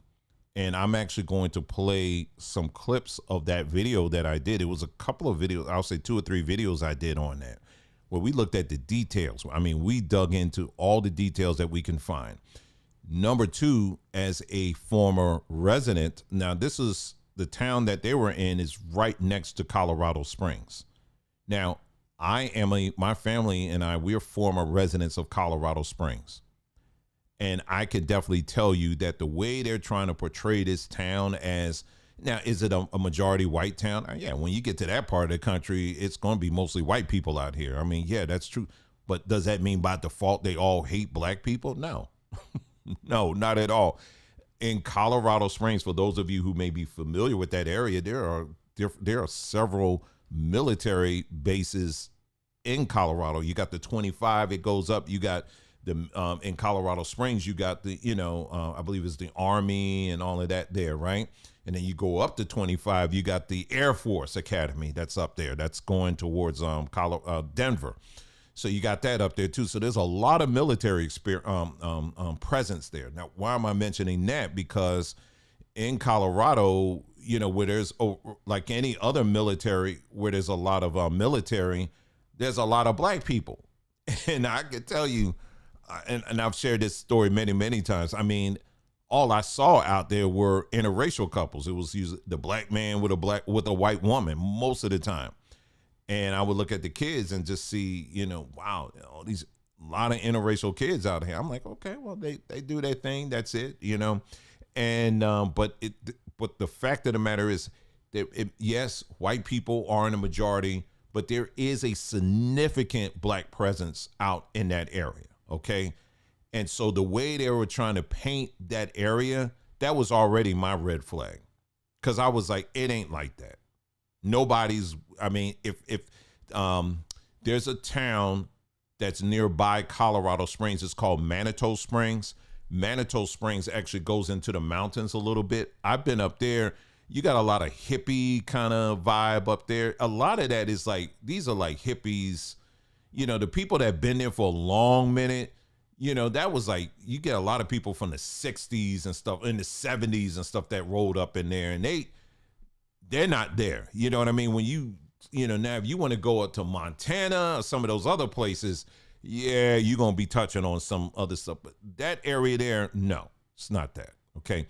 And I'm actually going to play some clips of that video that I did. It was a couple of videos, I'll say 2 or 3 videos I did on that, where we looked at the details. I mean, we dug into all the details that we can find. Number 2, as a former resident, now this is the town that they were in is right next to Colorado Springs. Now, my family and I, we're former residents of Colorado Springs. And I could definitely tell you that the way they're trying to portray this town as, now, is it a majority white town? Yeah, when you get to that part of the country, it's going to be mostly white people out here. I mean, yeah, that's true. But does that mean by default they all hate black people? No, no, not at all. In Colorado Springs, for those of you who may be familiar with that area, there are several military bases in Colorado. You got the 25, it goes up. You got the in Colorado Springs, you got the, I believe it's the Army and all of that there, right? And then you go up to 25, you got the Air Force Academy that's up there. That's going towards Denver. So you got that up there too. So there's a lot of military presence there. Now, why am I mentioning that? Because in Colorado, where there's like any other military, where there's a lot of military, there's a lot of black people. And I can tell you, and I've shared this story many, many times. I mean, all I saw out there were interracial couples. It was usually the black man with a white woman most of the time. And I would look at the kids and just see, wow, these a lot of interracial kids out here. I'm like, okay, well, they do their thing. That's it, And but the fact of the matter is that yes, white people are in the majority, but there is a significant black presence out in that area. Okay. And so the way they were trying to paint that area, that was already my red flag. Cause I was like, it ain't like that. Nobody's, I mean, if there's a town that's nearby Colorado Springs, it's called Manitou Springs. Manitou Springs actually goes into the mountains a little bit. I've been up there. You got a lot of hippie kind of vibe up there. A lot of that is like, these are like hippies, you know, the people that have been there for a long minute, you know, that was like, you get a lot of people from the 60s and stuff, in the 70s and stuff that rolled up in there, and they're not there. You know what I mean? When you know, now if you want to go up to Montana or some of those other places, yeah, you're going to be touching on some other stuff. But that area there, no, it's not that. Okay.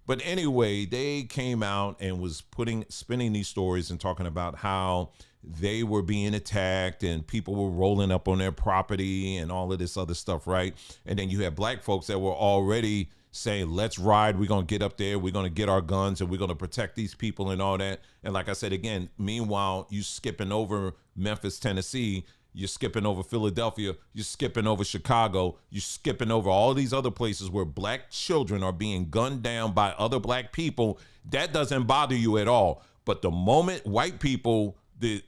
But anyway, they came out and was spinning these stories and talking about how they were being attacked and people were rolling up on their property and all of this other stuff, right? And then you had black folks that were already saying, let's ride, we're going to get up there, we're going to get our guns, and we're going to protect these people and all that. And like I said, again, meanwhile, you skipping over Memphis, Tennessee, you're skipping over Philadelphia, you're skipping over Chicago, you're skipping over all these other places where black children are being gunned down by other black people. That doesn't bother you at all. But the moment white people, the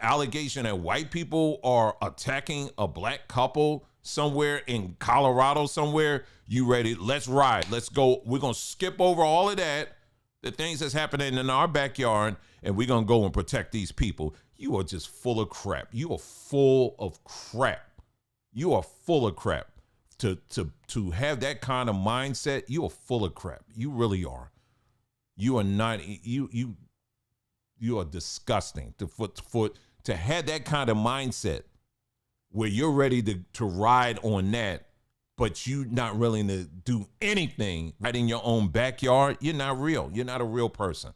allegation that white people are attacking a black couple somewhere in Colorado somewhere, you ready? Let's ride. Let's go. We're going to skip over all of that, the things that's happening in our backyard, and we're going to go and protect these people. You are just full of crap. You are full of crap. You are full of crap. To have that kind of mindset, you are full of crap. You really are. You are not, you are disgusting to have that kind of mindset where you're ready to ride on that, but you not willing to do anything right in your own backyard. You're not real. You're not a real person.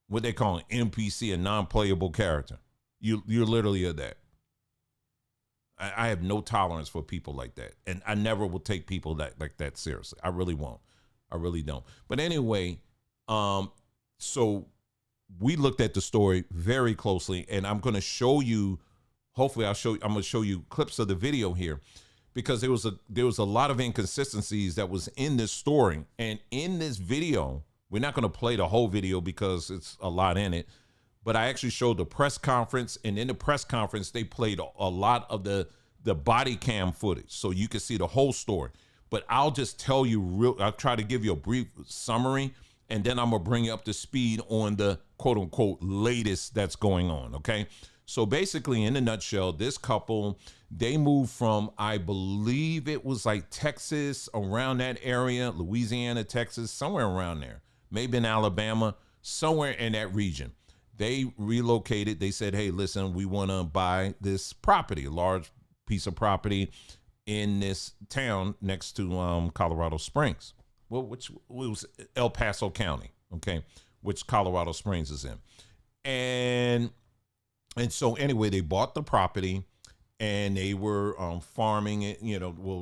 What they call an NPC, a non-playable character. You're literally a that. I have no tolerance for people like that. And I never will take people like that seriously. I really won't. I really don't. But anyway, so we looked at the story very closely, and I'm going to show you, hopefully I'm going to show you clips of the video here, because there was a lot of inconsistencies that was in this story. And in this video, we're not going to play the whole video because it's a lot in it, but I actually showed the press conference, and in the press conference, they played a lot of the body cam footage so you can see the whole story. But I'll just tell you I'll try to give you a brief summary, and then I'm going to bring you up to speed on the quote unquote latest that's going on. Okay. So basically, in a nutshell, this couple, they moved from, I believe it was like Texas, around that area, Louisiana, Texas, somewhere around there, maybe in Alabama, somewhere in that region. They relocated. They said, hey, listen, we want to buy this property, a large piece of property in this town next to Colorado Springs, well, which was El Paso County, okay, which Colorado Springs is in. And so anyway, they bought the property, and they were farming it,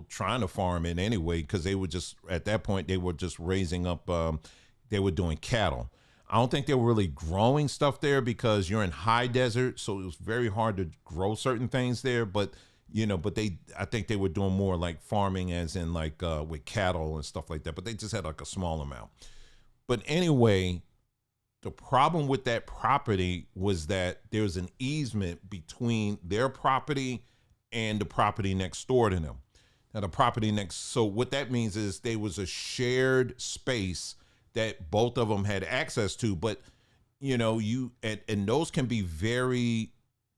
trying to farm it anyway, because they were just, at that point, they were just raising up, they were doing cattle. I don't think they were really growing stuff there because you're in high desert, so it was very hard to grow certain things there. But I think they were doing more like farming, as in like with cattle and stuff like that. But they just had like a small amount. But anyway, the problem with that property was that there's an easement between their property and the property next door to them. Now the property next, so what that means is there was a shared space that both of them had access to, but and those can be very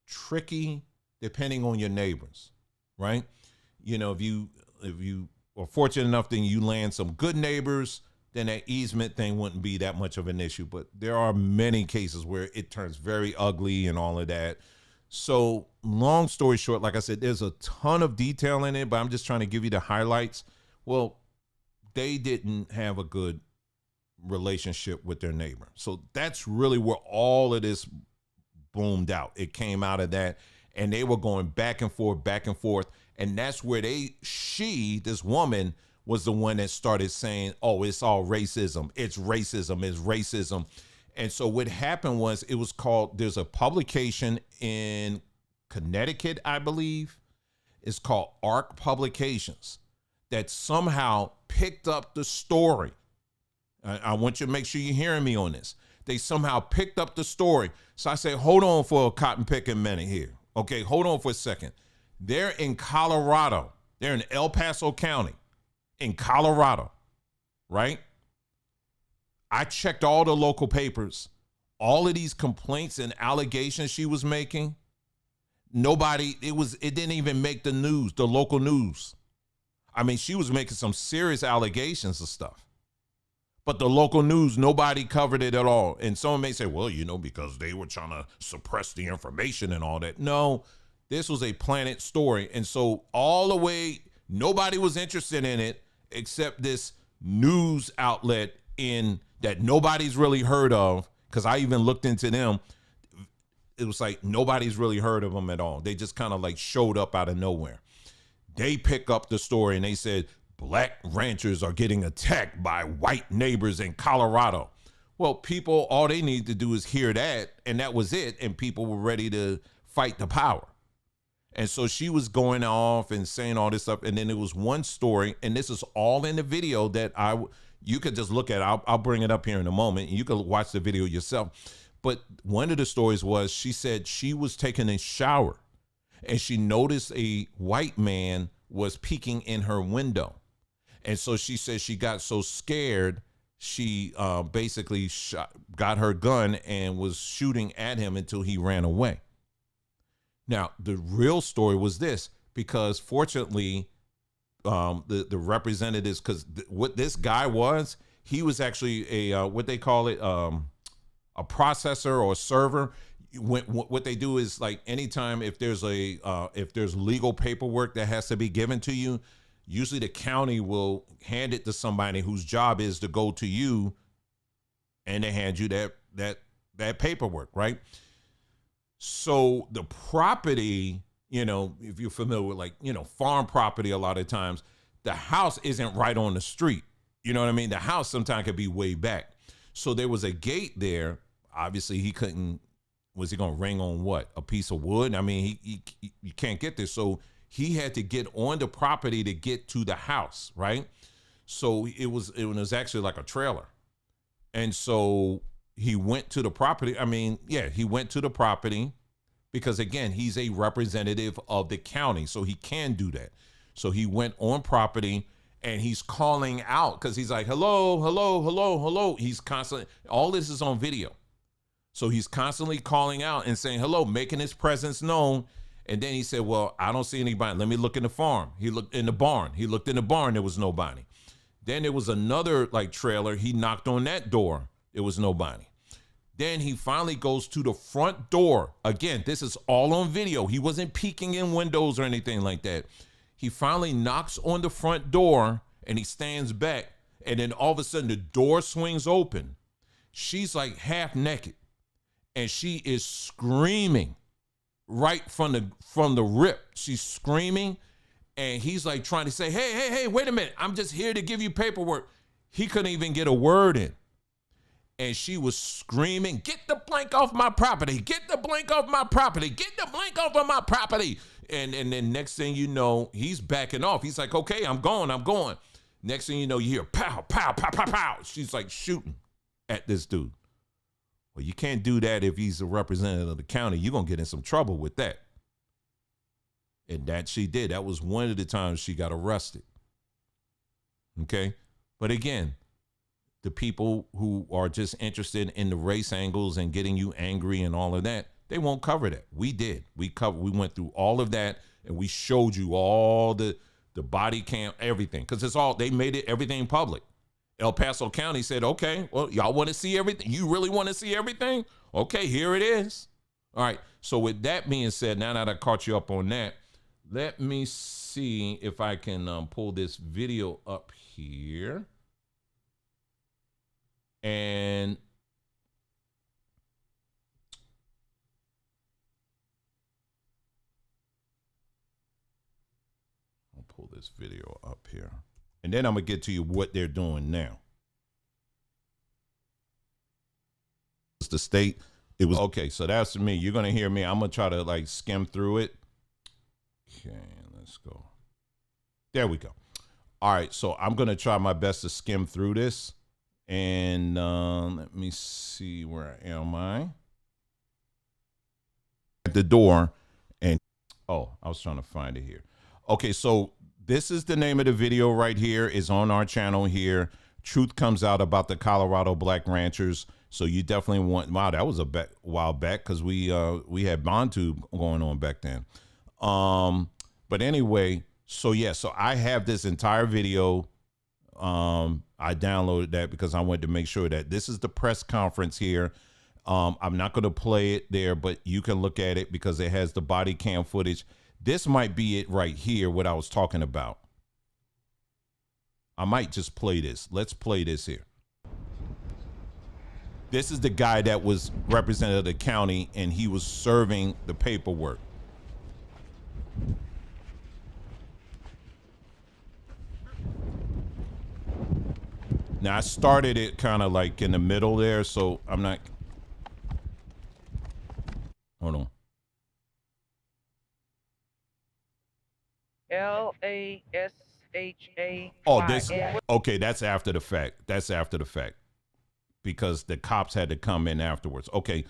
tricky depending on your neighbors, right? If you are fortunate enough, then you land some good neighbors, then that easement thing wouldn't be that much of an issue. But there are many cases where it turns very ugly and all of that. So long story short, like I said, there's a ton of detail in it, but I'm just trying to give you the highlights. Well, they didn't have a good relationship with their neighbor. So that's really where all of this boomed out. It came out of that, and they were going back and forth. And that's where this woman was the one that started saying, oh, it's all racism. It's racism. It's racism. And so what happened was, there's a publication in Connecticut, I believe. is called Arc Publications that somehow picked up the story. I want you to make sure you're hearing me on this. They somehow picked up the story. So I say, hold on for a cotton picking minute here. Okay, hold on for a second. They're in Colorado. They're in El Paso County in Colorado, right? I checked all the local papers. All of these complaints and allegations she was making, it didn't even make the news, the local news. I mean, she was making some serious allegations of stuff. But the local news, nobody covered it at all. And someone may say, well, because they were trying to suppress the information and all that. No, this was a Planet story. And so all the way, nobody was interested in it except this news outlet that nobody's really heard of, because I even looked into them. It was like nobody's really heard of them at all. They just kind of like showed up out of nowhere. They pick up the story and they said, Black ranchers are getting attacked by white neighbors in Colorado. Well, people, all they need to do is hear that, and that was it, and people were ready to fight the power. And so she was going off and saying all this stuff, and then there was one story, and this is all in the video that you could just look at. I'll bring it up here in a moment, and you can watch the video yourself. But one of the stories was, she said she was taking a shower, and she noticed a white man was peeking in her window. And so she said she got so scared, she basically got her gun and was shooting at him until he ran away. Now, the real story was this, because fortunately, the representatives, because what this guy was, he was actually a, what they call it, a processor or a server. What they do is, like, anytime if there's legal paperwork that has to be given to you, usually the county will hand it to somebody whose job is to go to you, and they hand you that paperwork, right? So the property, if you're familiar with, like, farm property, a lot of times the house isn't right on the street. You know what I mean? The house sometimes could be way back. So there was a gate there. Obviously was he going to ring on what? A piece of wood? I mean, you can't get there. So he had to get on the property to get to the house, right? So it was actually like a trailer. And so he went to the property. He went to the property because, again, he's a representative of the county, so he can do that. So he went on property and he's calling out because he's like, hello, hello, hello, hello. He's constantly, all this is on video. So he's constantly calling out and saying hello, making his presence known. And then he said, well, I don't see anybody. Let me look in the farm. He looked in the barn. He looked in the barn. There was nobody. Then there was another trailer. He knocked on that door. There was nobody. Then he finally goes to the front door. Again, this is all on video. He wasn't peeking in windows or anything like that. He finally knocks on the front door and he stands back. And then all of a sudden the door swings open. She's like half naked and she is screaming. Right from the rip, she's screaming, and he's like trying to say, hey, wait a minute, I'm just here to give you paperwork. He couldn't even get a word in. And she was screaming, get the blank off my property, get the blank off my property, get the blank off of my property. And then next thing you know, he's backing off. He's like, okay, I'm going. Next thing you know, you hear pow, pow, pow, pow, pow. She's like shooting at this dude. Well, you can't do that if he's a representative of the county. You're going to get in some trouble with that. And that she did. That was one of the times she got arrested. Okay? But again, the people who are just interested in the race angles and getting you angry and all of that, they won't cover that. We did. We went through all of that, and we showed you all the body cam, everything. Because they made everything public. El Paso County said, okay, well, y'all want to see everything? You really want to see everything? Okay, here it is. All right. So with that being said, now that I caught you up on that, let me see if I can pull this video up here. And I'll pull this video up here. And then I'm going to get to you what they're doing now. It's the state. It was okay. So that's me. You're going to hear me. I'm going to try to skim through it. Okay. Let's go. There we go. All right, so I'm going to try my best to skim through this. And let me see, where am I? At the door. And, oh, I was trying to find it here. Okay, so this is the name of the video right here. Is on our channel here. Truth comes out about the Colorado black ranchers. So you definitely want, wow, that was a while back because we had BondTube going on back then. But anyway, so yeah, so I have this entire video. I downloaded that because I wanted to make sure that this is the press conference here. I'm not going to play it there, but you can look at it because it has the body cam footage. This might be it right here, what I was talking about. I might just play this. Let's play this here. This is the guy that was representative of the county, and he was serving the paperwork. Now, I started it kind of like in the middle there, so I'm not. Hold on. LASHA. Oh, this. Okay, that's after the fact. That's after the fact. Because the cops had to come in afterwards. Okay,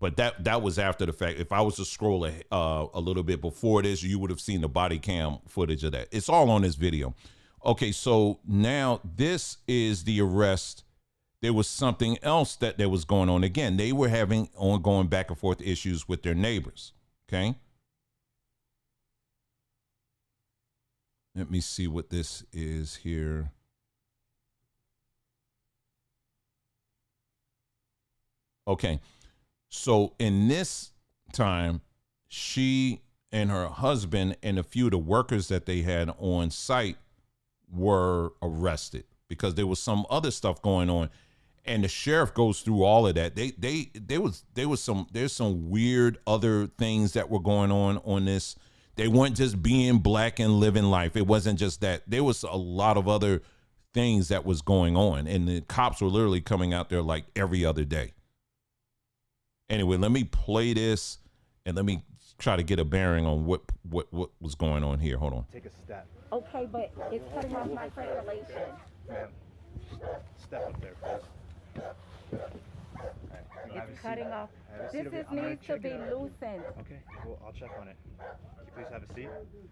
but that was after the fact. If I was to scroll a little bit before this, you would have seen the body cam footage of that. It's all on this video. Okay, so now this is the arrest. There was something else that was going on. Again, they were having ongoing back and forth issues with their neighbors. Okay. Let me see what this is here. Okay, so in this time, she and her husband and a few of the workers that they had on site were arrested because there was some other stuff going on, and the sheriff goes through all of that. There's some weird other things that were going on this. They weren't just being black and living life. It wasn't just that. There was a lot of other things that was going on, and the cops were literally coming out there like every other day. Anyway, let me play this and let me try to get a bearing on what was going on here. Hold on. Take a step. Okay, but it's cutting off my circulation. Ma'am, step up there, please. All right, It's cutting off. Have a seat This over here. is I'm gonna needs to check be it out. loosened. Okay, well, I'll check on it. Can you please have a seat?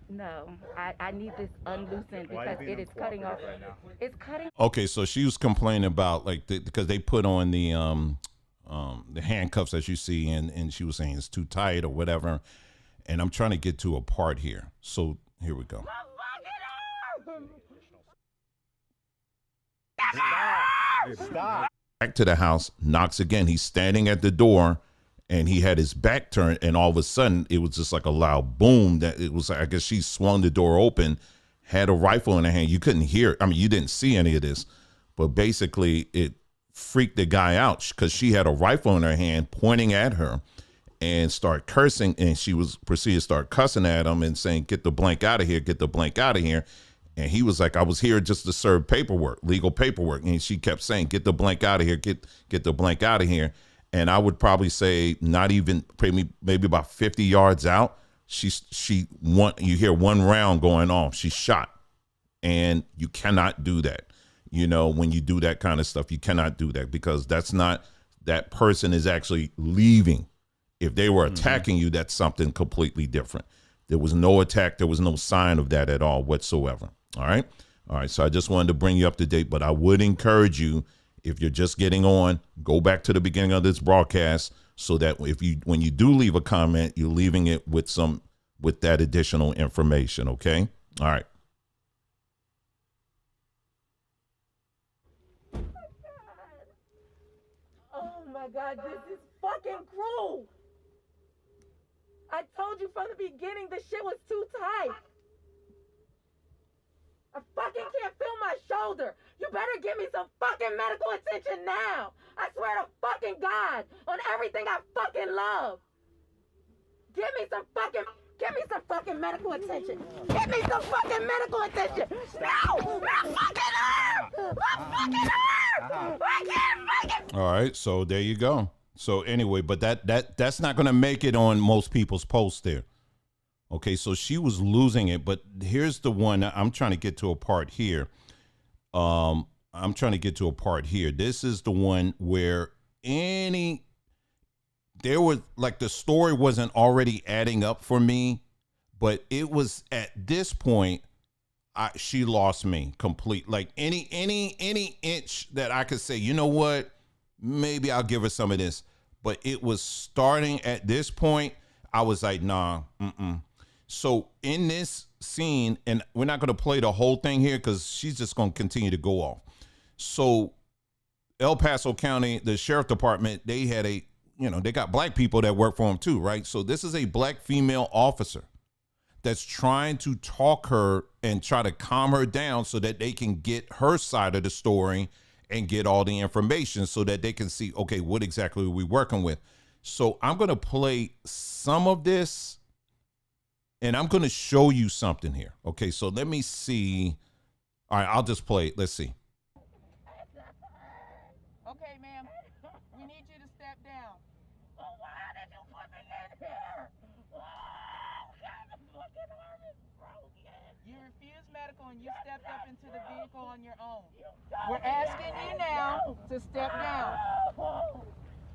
No, I need this unloosened Why are you because being it is cutting off. uncooperative right now? It's cutting. Okay, so she was complaining about like because they put on the handcuffs as you see, and she was saying it's too tight or whatever. And I'm trying to get to a part here. So here we go. Stop. Back to the house, knocks again. He's standing at the door and he had his back turned, and all of a sudden it was just like a loud boom. That it was like, I guess she swung the door open, had a rifle in her hand. You couldn't hear it. I mean, you didn't see any of this, but basically it freaked the guy out because she had a rifle in her hand pointing at her and start cursing, and she was proceeded to start cussing at him and saying, "Get the blank out of here, get the blank out of here." And he was like, "I was here just to serve paperwork, legal paperwork." And she kept saying, "Get the blank out of here, get the blank out of here." And I would probably say not even maybe about 50 yards out, you hear one round going off. She shot, and you cannot do that. You know, when you do that kind of stuff, you cannot do that because that's not, that person is actually leaving. If they were attacking you, that's something completely different. There was no attack. There was no sign of that at all whatsoever. All right. All right. So I just wanted to bring you up to date, but I would encourage you, if you're just getting on, go back to the beginning of this broadcast so that when you do leave a comment, you're leaving it with that additional information. Okay. All right. Oh my God, this is fucking cruel. I told you from the beginning the shit was too tight. I fucking can't feel my shoulder. You better give me some fucking medical attention now. I swear to fucking God on everything I fucking love. Give me some fucking medical attention. Give me some fucking medical attention. No! My fucking arm! My fucking arm! I can't fucking... All right. So there you go. So anyway, but that's not going to make it on most people's posts there. Okay, so she was losing it, but here's the one I'm trying to get to a part here. I'm trying to get to a part here. This is the one where there was like the story wasn't already adding up for me, but it was at this point she lost me complete. Like any inch that I could say, you know what, maybe I'll give her some of this, but it was starting at this point. I was like, nah, So in this scene, and we're not going to play the whole thing here because she's just going to continue to go off. So El Paso County, the sheriff department, they had they got black people that work for them too, right? So this is a black female officer that's trying to talk her and try to calm her down so that they can get her side of the story and get all the information so that they can see, okay, what exactly are we working with? So I'm going to play some of this and I'm going to show you something here. Okay, so let me see. All right, I'll just play it. Let's see. Okay, ma'am. We need you to step down. Well, why did you put me in here? Oh, God, the fucking arm is broken. You refused medical and you stepped up into the vehicle on your own. We're asking you now to step down.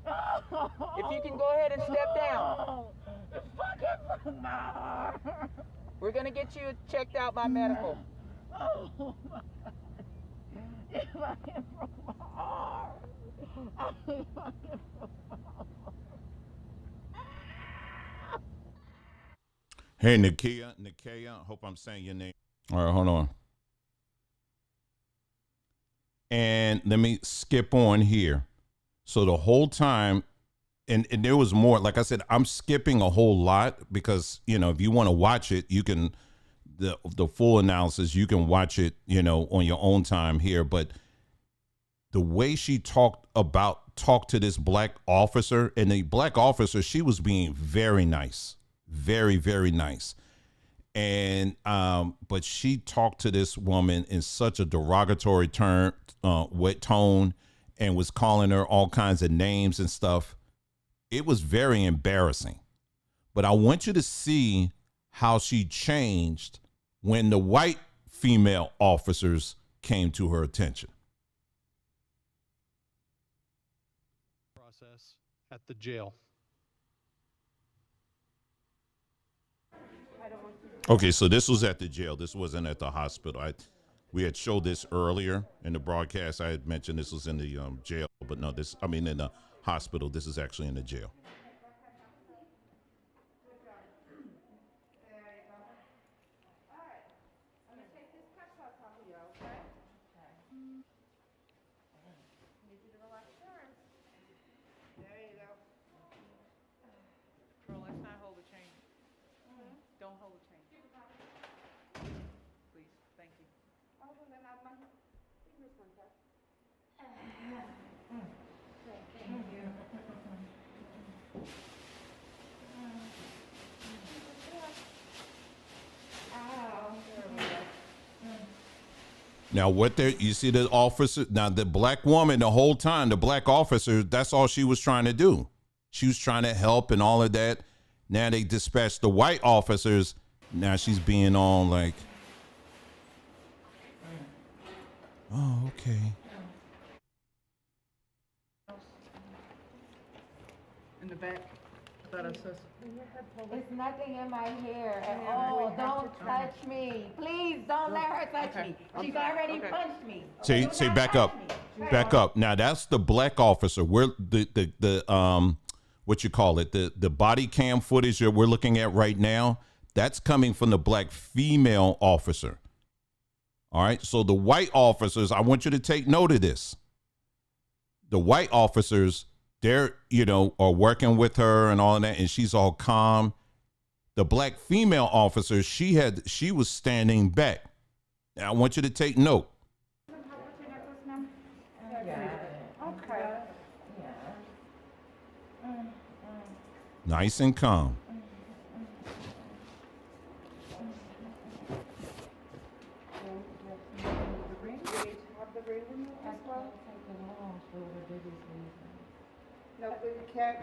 If you can go ahead and step down. It fucking broke my arm. We're going to get you checked out by medical. Oh, my God. It fucking broke my arm. It fucking broke my arm. Hey, Nakia, hope I'm saying your name. All right, hold on. And let me skip on here. So the whole time, and there was more, like I said, I'm skipping a whole lot because, if you want to watch it, you can, the full analysis, you can watch it, on your own time here. But the way she talked to this black officer, and the black officer, she was being very nice, very, very nice. And, but she talked to this woman in such a derogatory tone, and was calling her all kinds of names and stuff. It was very embarrassing. But I want you to see how she changed when the white female officers came to her attention. Process at the jail. Okay, so this was at the jail. This wasn't at the hospital. We had showed this earlier in the broadcast. I had mentioned this was in the jail, but no, in the hospital. This is actually in the jail. Girl, let's not hold the chain. Don't hold the chain. Please, thank you. Now, you see the officer, now the black woman, the whole time, the black officer, that's all she was trying to do. She was trying to help and all of that. Now they dispatched the white officers. Now she's being on like, oh, okay. In the back. It's nothing in my hair at all. Don't touch me. Please don't let her touch me. She's already punched me. Say back up. Back up. Now that's the black officer. We're the what you call it, the body cam footage that we're looking at right now, that's coming from the black female officer. All right. So the white officers, I want you to take note of this. The white officers, they're, are working with her and all of that, and she's all calm. The black female officer, she was standing back. Now I want you to take note. Okay. Nice and calm. No, we can't.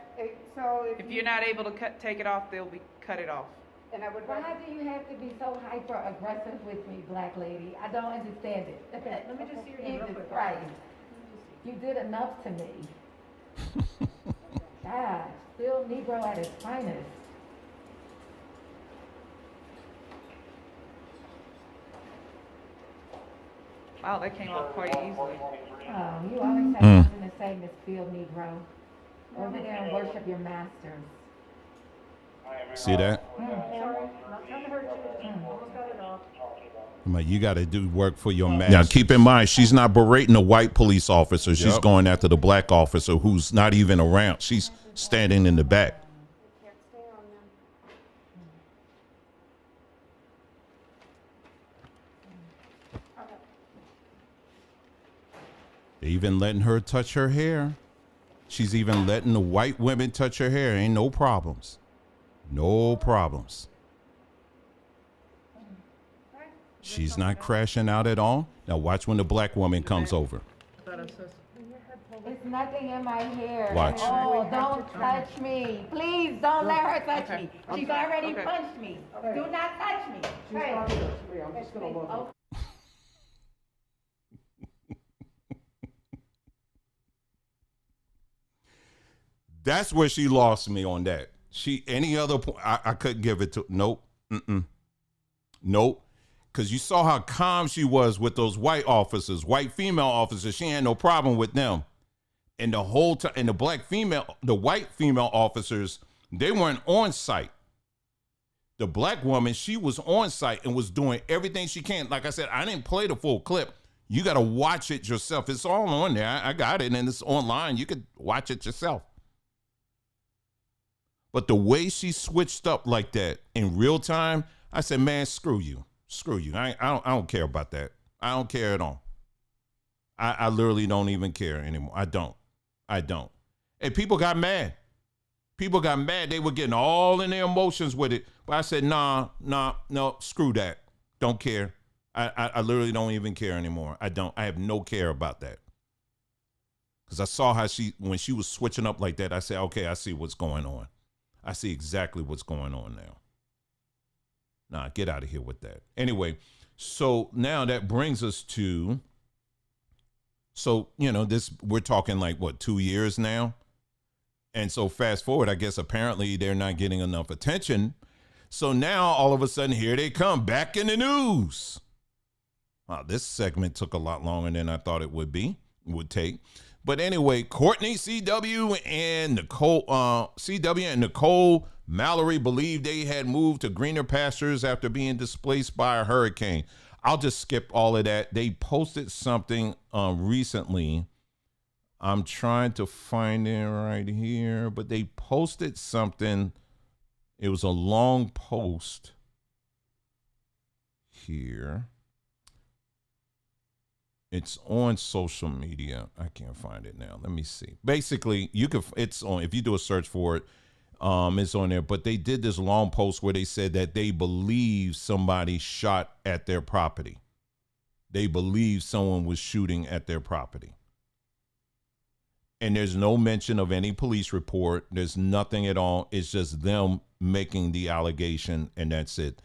So If you're not able to take it off, they'll cut it off. And I would Why do you have to be so hyper aggressive with me, black lady? I don't understand it. Okay, let me just see your name real Jesus quick. Christ. You did enough to me. God, still Negro at his finest. Wow, that came off quite easily. Oh, you always have something to say, Miss Field Negro. Over there and worship your masters. See that? Sorry, not trying to hurt you. Almost got it off. You got to do work for your man. Now, keep in mind, she's not berating a white police officer. She's going after the black officer who's not even around. She's standing in the back. They're even letting her touch her hair. She's even letting the white women touch her hair. Ain't no problems. No problems. She's not crashing out at all. Now watch when the black woman comes over. It's nothing in my hair. Watch. Oh, don't touch me. Please don't let her touch me. She's already punched me. Do not touch me. Hey. I'm just gonna look. That's where she lost me on that. Any other point, I couldn't give it to. Nope. Nope. Because you saw how calm she was with those white officers, white female officers. She had no problem with them. And the whole time, and the white female officers, they weren't on site. The black woman, she was on site and was doing everything she can. Like I said, I didn't play the full clip. You got to watch it yourself. It's all on there. I got it, and it's online. You could watch it yourself. But the way she switched up like that in real time, I said, man, screw you. Screw you. I don't care about that. I don't care at all. I literally don't even care anymore. I don't. And people got mad. People got mad. They were getting all in their emotions with it. But I said, no, screw that. Don't care. I literally don't even care anymore. I don't. I have no care about that. Because I saw how when she was switching up like that, I said, okay, I see what's going on. I see exactly what's going on now. Nah, get out of here with that. Anyway, so now that brings us to, we're talking like, 2 years now? And so fast forward, I guess apparently they're not getting enough attention. So now all of a sudden, here they come back in the news. Wow, this segment took a lot longer than I thought it would take. But anyway, Courtney CW and Nicole Mallory believed they had moved to greener pastures after being displaced by a hurricane. I'll just skip all of that. They posted something recently. I'm trying to find it right here, but they posted something. It was a long post here. It's on social media. I can't find it now. Let me see. Basically, it's on, if you do a search for it, it's on there. But they did this long post where they said that they believe somebody shot at their property. They believe someone was shooting at their property. And there's no mention of any police report. There's nothing at all. It's just them making the allegation, and that's it.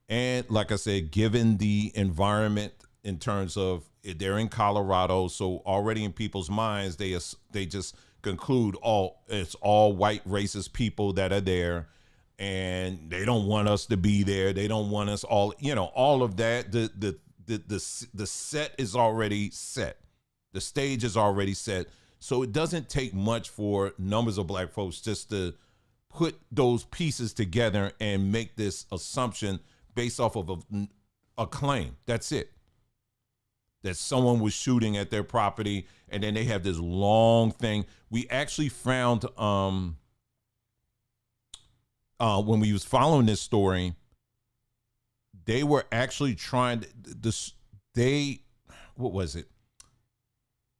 And like I said, given the environment in terms of they're in Colorado, so already in people's minds, they just conclude it's all white racist people that are there, and they don't want us to be there. They don't want us all of that. The set is already set. The stage is already set. So it doesn't take much for numbers of black folks just to put those pieces together and make this assumption based off of a claim. That's it. That someone was shooting at their property, and then they have this long thing. We actually found when we was following this story, they were actually trying what was it?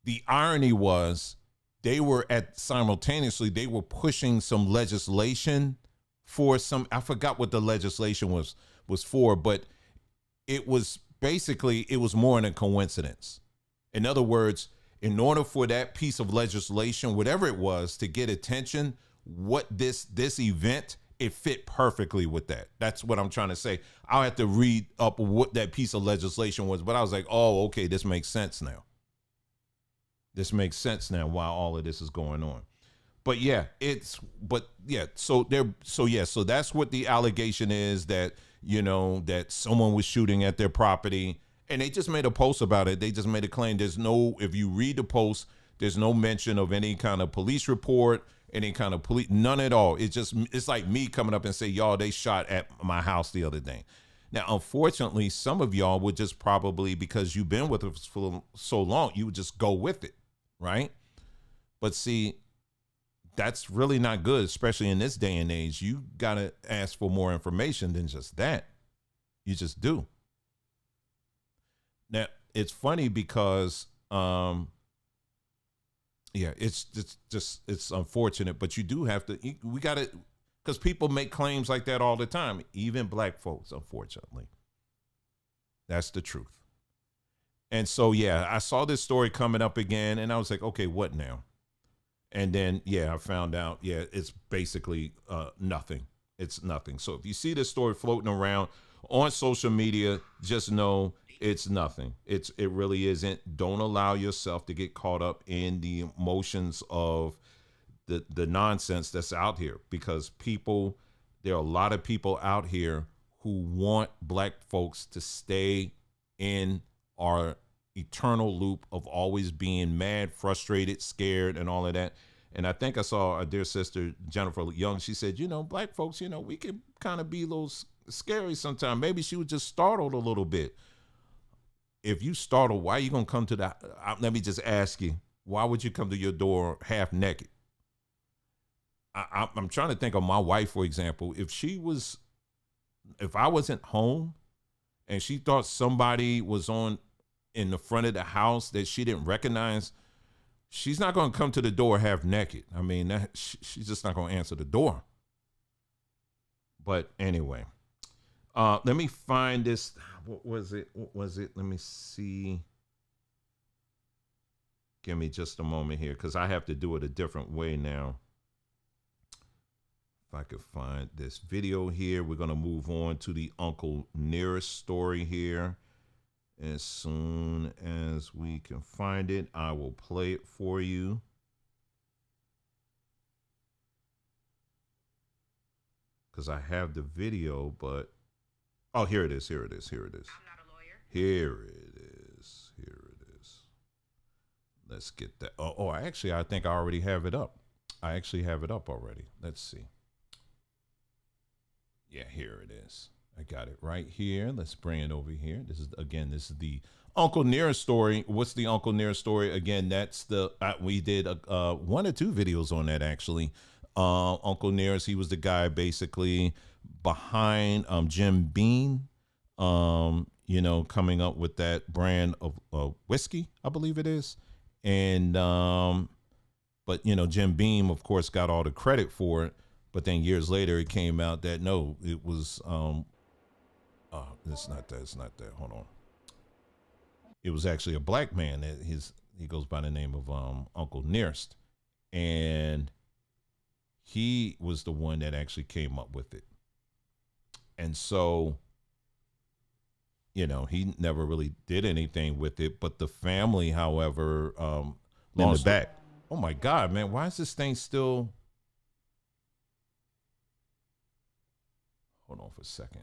The irony was they were simultaneously pushing some legislation for I forgot what the legislation was for, but it was basically, it was more than a coincidence. In other words, in order for that piece of legislation, whatever it was, to get attention, what this event it fit perfectly with that. That's what I'm trying to say. I'll have to read up what that piece of legislation was, but I was like, oh, okay, this makes sense now. This makes sense now while all of this is going on. But yeah, so that's what the allegation is, that, you know, that someone was shooting at their property, and they just made a post about it. They just made a claim. If you read the post, there's no mention of any kind of police report, any kind of police, none at all. It's like me coming up and say, y'all, they shot at my house the other day. Now, unfortunately, some of y'all would just probably, because you've been with us for so long, you would just go with it, right? But see, that's really not good, especially in this day and age. You got to ask for more information than just that. You just do. Now, it's funny because, it's unfortunate, but you do have to, we got to, because people make claims like that all the time, even black folks, unfortunately. That's the truth. And so, yeah, I saw this story coming up again, and I was like, okay, what now? And then, I found out, it's basically nothing. It's nothing. So if you see this story floating around on social media, just know it's nothing. It really isn't. Don't allow yourself to get caught up in the emotions of the nonsense that's out here, because there are a lot of people out here who want black folks to stay in our eternal loop of always being mad, frustrated, scared, and all of that. And I think I saw our dear sister Jennifer Young. She said, black folks, we can kind of be a little scary sometimes. Maybe she was just startled a little bit. If you startled, why are you gonna come to the? Let me just ask you, why would you come to your door half naked? I'm trying to think of my wife, for example. If I wasn't home and she thought somebody was in the front of the house that she didn't recognize, she's not going to come to the door half naked. I mean, she's just not going to answer the door. But anyway, let me find this. What was it? Let me see. Give me just a moment here, because I have to do it a different way now. If I could find this video here, we're going to move on to the Uncle Nearest story here. As soon as we can find it, I will play it for you. Because I have the video, but here it is. I'm not a lawyer. Here it is. Let's get that. I think I already have it up. I actually have it up already. Let's see. Yeah, here it is. I got it right here. Let's bring it over here. This is the Uncle Nearest story. What's the Uncle Nearest story? Again, that's we did 1 or 2 videos on that, actually. Uncle Nearest, he was the guy basically behind Jim Beam, coming up with that brand of whiskey, I believe it is. And but Jim Beam, of course, got all the credit for it. But then years later, it came out that no, it was it's not that. Hold on. It was actually a black man. He goes by the name of Uncle Nearest, and he was the one that actually came up with it. And so, he never really did anything with it. But the family, however, in the back. Oh my God, man! Why is this thing still? Hold on for a second.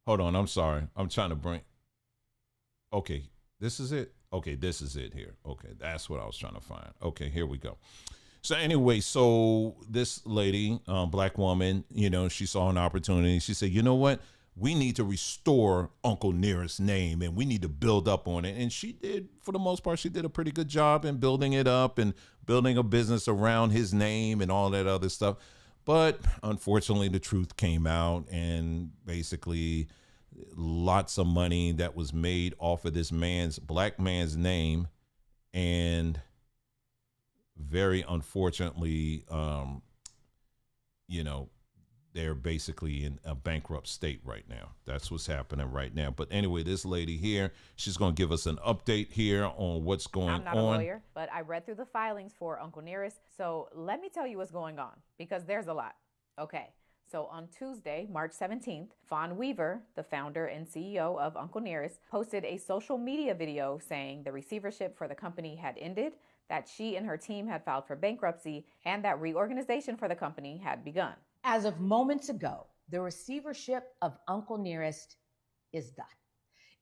Hold on, I'm sorry. I'm trying to bring. Okay, this is it. Okay, this is it here. Okay, that's what I was trying to find. Okay, here we go. So anyway, this lady, black woman, she saw an opportunity. She said, you know what? We need to restore Uncle Nearest's name, and we need to build up on it. And she did, for the most part, she did a pretty good job in building it up and building a business around his name and all that other stuff. But unfortunately, the truth came out, and basically lots of money that was made off of this black man's name. And very unfortunately, they're basically in a bankrupt state right now. That's what's happening right now. But anyway, this lady here, she's going to give us an update here on what's going on. I'm not a lawyer, but I read through the filings for Uncle Nearest. So let me tell you what's going on, because there's a lot. Okay. So on Tuesday, March 17th, Fawn Weaver, the founder and CEO of Uncle Nearest, posted a social media video saying the receivership for the company had ended, that she and her team had filed for bankruptcy, and that reorganization for the company had begun. As of moments ago, the receivership of Uncle Nearest is done.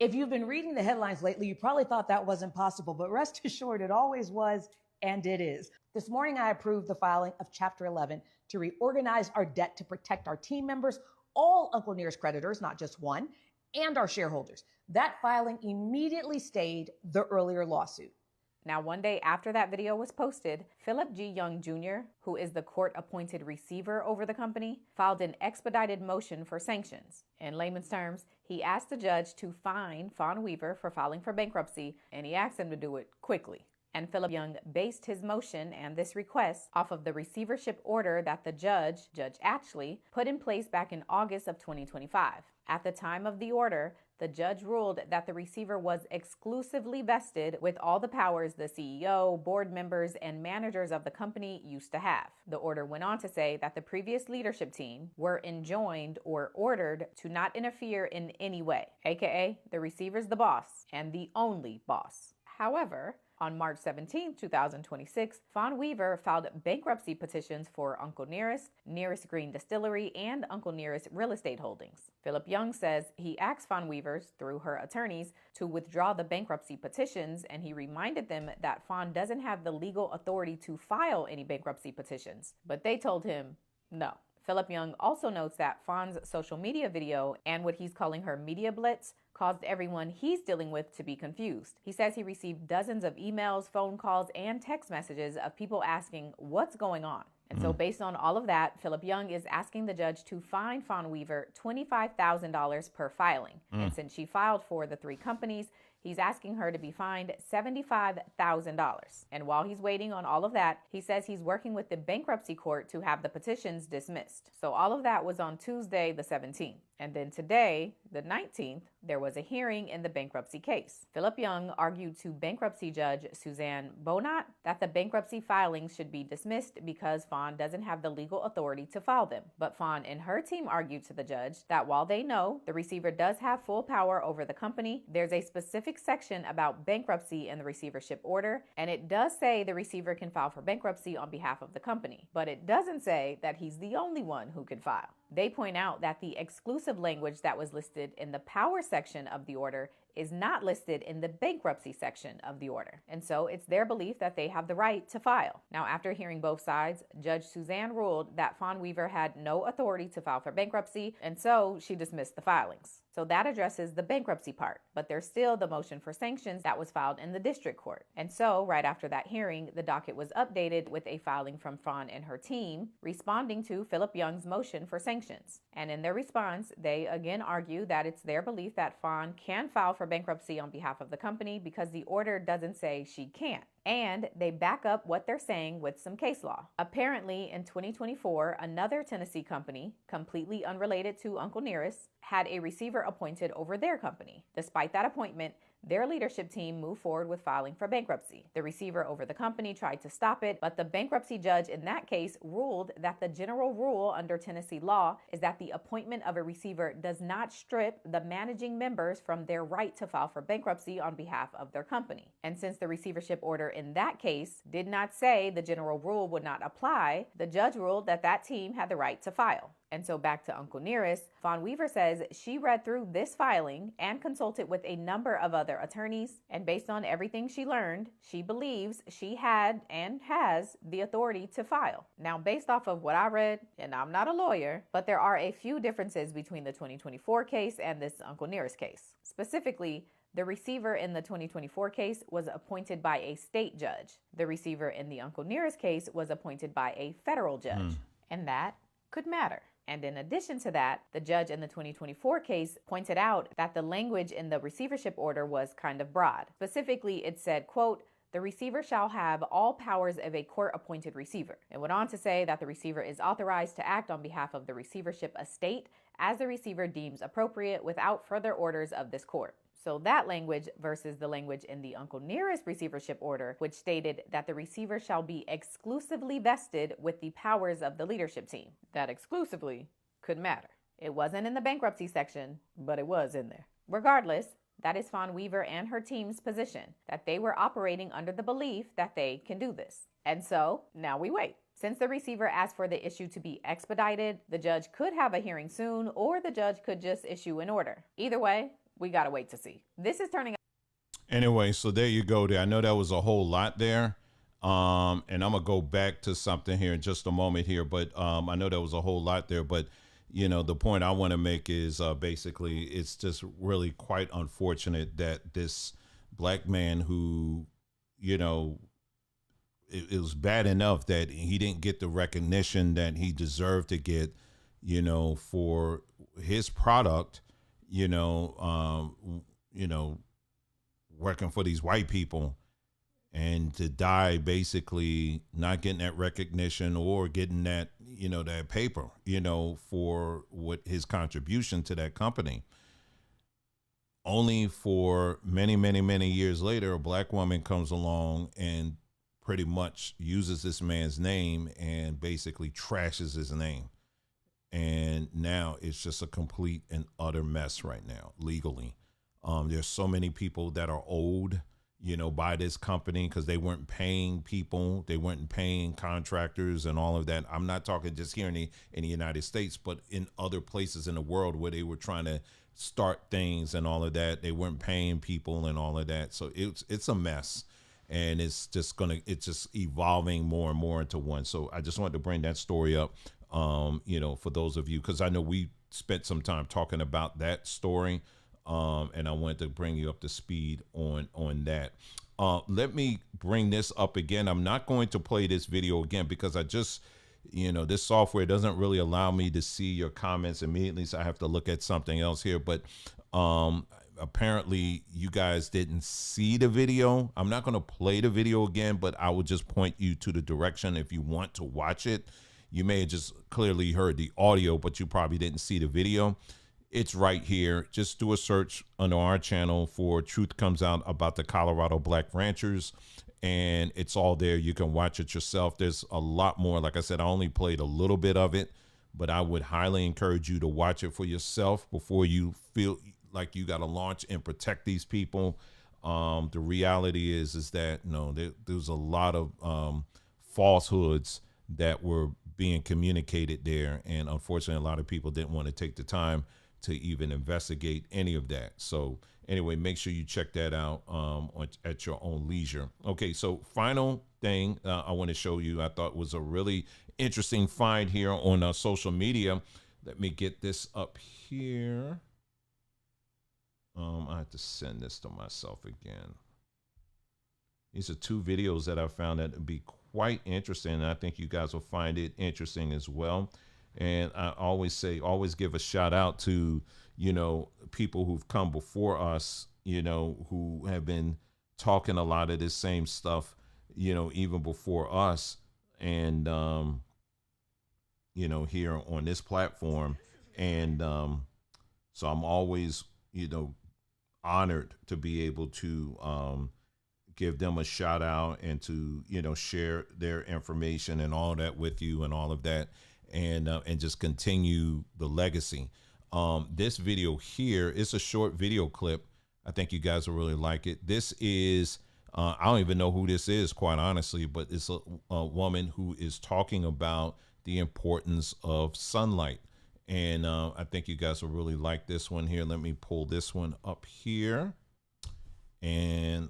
If you've been reading the headlines lately, you probably thought that wasn't possible, but rest assured it always was, and it is. This morning, I approved the filing of Chapter 11 to reorganize our debt to protect our team members, all Uncle Nearest creditors, not just one, and our shareholders. That filing immediately stayed the earlier lawsuit. Now, one day after that video was posted, Philip G. Young Jr., who is the court-appointed receiver over the company, filed an expedited motion for sanctions. In layman's terms, he asked the judge to fine Fawn Weaver for filing for bankruptcy, and he asked him to do it quickly. And Philip Young based his motion and this request off of the receivership order that the judge, Judge Atchley, put in place back in August of 2025. At the time of the order, the judge ruled that the receiver was exclusively vested with all the powers the CEO, board members, and managers of the company used to have. The order went on to say that the previous leadership team were enjoined or ordered to not interfere in any way, aka the receiver's the boss and the only boss. However, on March 17, 2026, Fawn Weaver filed bankruptcy petitions for Uncle Nearest, Nearest Green Distillery, and Uncle Nearest Real Estate Holdings. Philip Young says he asked Fawn Weaver, through her attorneys, to withdraw the bankruptcy petitions, and he reminded them that Fawn doesn't have the legal authority to file any bankruptcy petitions. But they told him no. Philip Young also notes that Fawn's social media video and what he's calling her media blitz caused everyone he's dealing with to be confused. He says he received dozens of emails, phone calls, and text messages of people asking what's going on. And so based on all of that, Philip Young is asking the judge to fine Fawn Weaver $25,000 per filing. And since she filed for the three companies, he's asking her to be fined $75,000. And while he's waiting on all of that, he says he's working with the bankruptcy court to have the petitions dismissed. So all of that was on Tuesday, the 17th. And then today, the 19th, there was a hearing in the bankruptcy case. Philip Young argued to bankruptcy judge Suzanne Bonat that the bankruptcy filings should be dismissed because Fawn doesn't have the legal authority to file them. But Fawn and her team argued to the judge that while they know the receiver does have full power over the company, there's a specific section about bankruptcy in the receivership order, and it does say the receiver can file for bankruptcy on behalf of the company. But it doesn't say that he's the only one who can file. They point out that the exclusive language that was listed in the power section of the order is not listed in the bankruptcy section of the order. And so it's their belief that they have the right to file. Now, after hearing both sides, Judge Suzanne ruled that Fawn Weaver had no authority to file for bankruptcy, and so she dismissed the filings. So that addresses the bankruptcy part, but there's still the motion for sanctions that was filed in the district court. And so right after that hearing, the docket was updated with a filing from Fawn and her team responding to Philip Young's motion for sanctions. And in their response, they again argue that it's their belief that Fawn can file for bankruptcy on behalf of the company because the order doesn't say she can't. And they back up what they're saying with some case law. Apparently, in 2024, another Tennessee company, completely unrelated to Uncle Nearest, had a receiver appointed over their company. Despite that appointment, their leadership team moved forward with filing for bankruptcy. The receiver over the company tried to stop it, but the bankruptcy judge in that case ruled that the general rule under Tennessee law is that the appointment of a receiver does not strip the managing members from their right to file for bankruptcy on behalf of their company. And since the receivership order in that case did not say the general rule would not apply, the judge ruled that that team had the right to file. And so back to Uncle Nearest, Fawn Weaver says she read through this filing and consulted with a number of other attorneys. And based on everything she learned, she believes she had and has the authority to file. Now, based off of what I read, and I'm not a lawyer, but there are a few differences between the 2024 case and this Uncle Nearest case. Specifically, the receiver in the 2024 case was appointed by a state judge. The receiver in the Uncle Nearest case was appointed by a federal judge. And that could matter. And in addition to that, the judge in the 2024 case pointed out that the language in the receivership order was kind of broad. Specifically, it said, quote, the receiver shall have all powers of a court-appointed receiver. It went on to say that the receiver is authorized to act on behalf of the receivership estate as the receiver deems appropriate without further orders of this court. So that language versus the language in the Uncle Nearest receivership order, which stated that the receiver shall be exclusively vested with the powers of the leadership team. That exclusively could matter. It wasn't in the bankruptcy section, but it was in there. Regardless, that is Fawn Weaver and her team's position, that they were operating under the belief that they can do this. And so, now we wait. Since the receiver asked for the issue to be expedited, the judge could have a hearing soon, or the judge could just issue an order. Either way, we gotta wait to see. This is turning out. Anyway, so there you go there. I know that was a whole lot there. And I'm gonna go back to something here in just a moment here, but I know there was a whole lot there, but you know, the point I want to make is basically it's just really quite unfortunate that this black man who, you know, it was bad enough that he didn't get the recognition that he deserved to get, you know, for his product, you know, working for these white people, and to die basically not getting that recognition or getting that, you know, that paper, you know, for what his contribution to that company. Only for many, many, many years later, a black woman comes along and pretty much uses this man's name and basically trashes his name. And now it's just a complete and utter mess right now, legally. There's so many people that are owed, you know, by this company because they weren't paying people. They weren't paying contractors and all of that. I'm not talking just here in the United States, but in other places in the world where they were trying to start things and all of that. They weren't paying people and all of that. So it's a mess. And it's just evolving more and more into one. So I just wanted to bring that story up, you know, for those of you, because I know we spent some time talking about that story. And I wanted to bring you up to speed on that. Let me bring this up again. I'm not going to play this video again because I just, you know, this software doesn't really allow me to see your comments immediately. So I have to look at something else here. But apparently you guys didn't see the video. I'm not going to play the video again, but I will just point you to the direction if you want to watch it. You may have just clearly heard the audio, but you probably didn't see the video. It's right here. Just do a search on our channel for Truth Comes Out About the Colorado Black Ranchers, and it's all there. You can watch it yourself. There's a lot more. Like I said, I only played a little bit of it, but I would highly encourage you to watch it for yourself before you feel like you got to launch and protect these people. The reality is that, no, there's a lot of falsehoods that were being communicated there, and unfortunately, a lot of people didn't want to take the time to even investigate any of that. So anyway, make sure you check that out at your own leisure. Okay, so final thing I want to show you, I thought was a really interesting find here on social media. Let me get this up here. I have to send this to myself again. These are two videos that I found that would be quite interesting, and I think you guys will find it interesting as well. And I always say, always give a shout out to, you know, people who've come before us, you know, who have been talking a lot of this same stuff, you know, even before us. And, you know, here on this platform. And so I'm always, you know, honored to be able to give them a shout out and to, you know, share their information and all that with you and all of that. And just continue the legacy. This video here is a short video clip. I think you guys will really like it. This is, I don't even know who this is, quite honestly, but it's a woman who is talking about the importance of sunlight. And I think you guys will really like this one here. Let me pull this one up here. And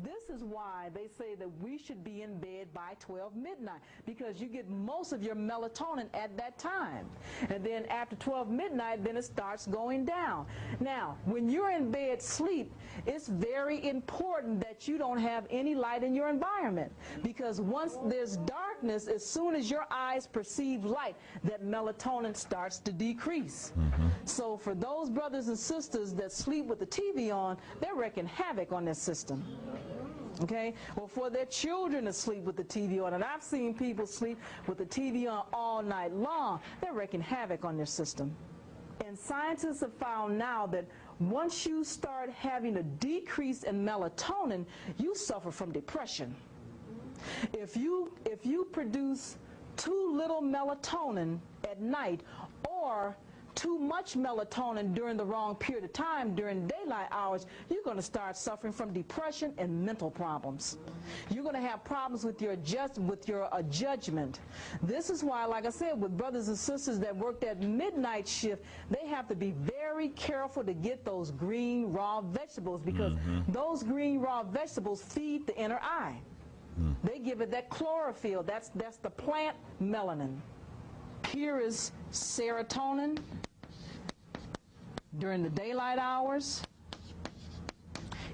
this is why they say that we should be in bed by 12 midnight, because you get most of your melatonin at that time. And then after 12 midnight, then it starts going down. Now, when you're in bed sleep, it's very important that you don't have any light in your environment, because once there's darkness, as soon as your eyes perceive light, that melatonin starts to decrease. So for those brothers and sisters that sleep with the TV on, they're wreaking havoc on their system. Okay, or for their children to sleep with the TV on. And I've seen people sleep with the TV on all night long. They're wreaking havoc on their system. And scientists have found now that once you start having a decrease in melatonin, you suffer from depression. If you produce too little melatonin at night, or too much melatonin during the wrong period of time during daylight hours, you're going to start suffering from depression and mental problems. You're going to have problems with your judgment. This is why, like I said, with brothers and sisters that work that midnight shift, they have to be very careful to get those green raw vegetables, because those green raw vegetables feed the inner eye. They give it that chlorophyll. That's the plant melanin. Here is serotonin during the daylight hours.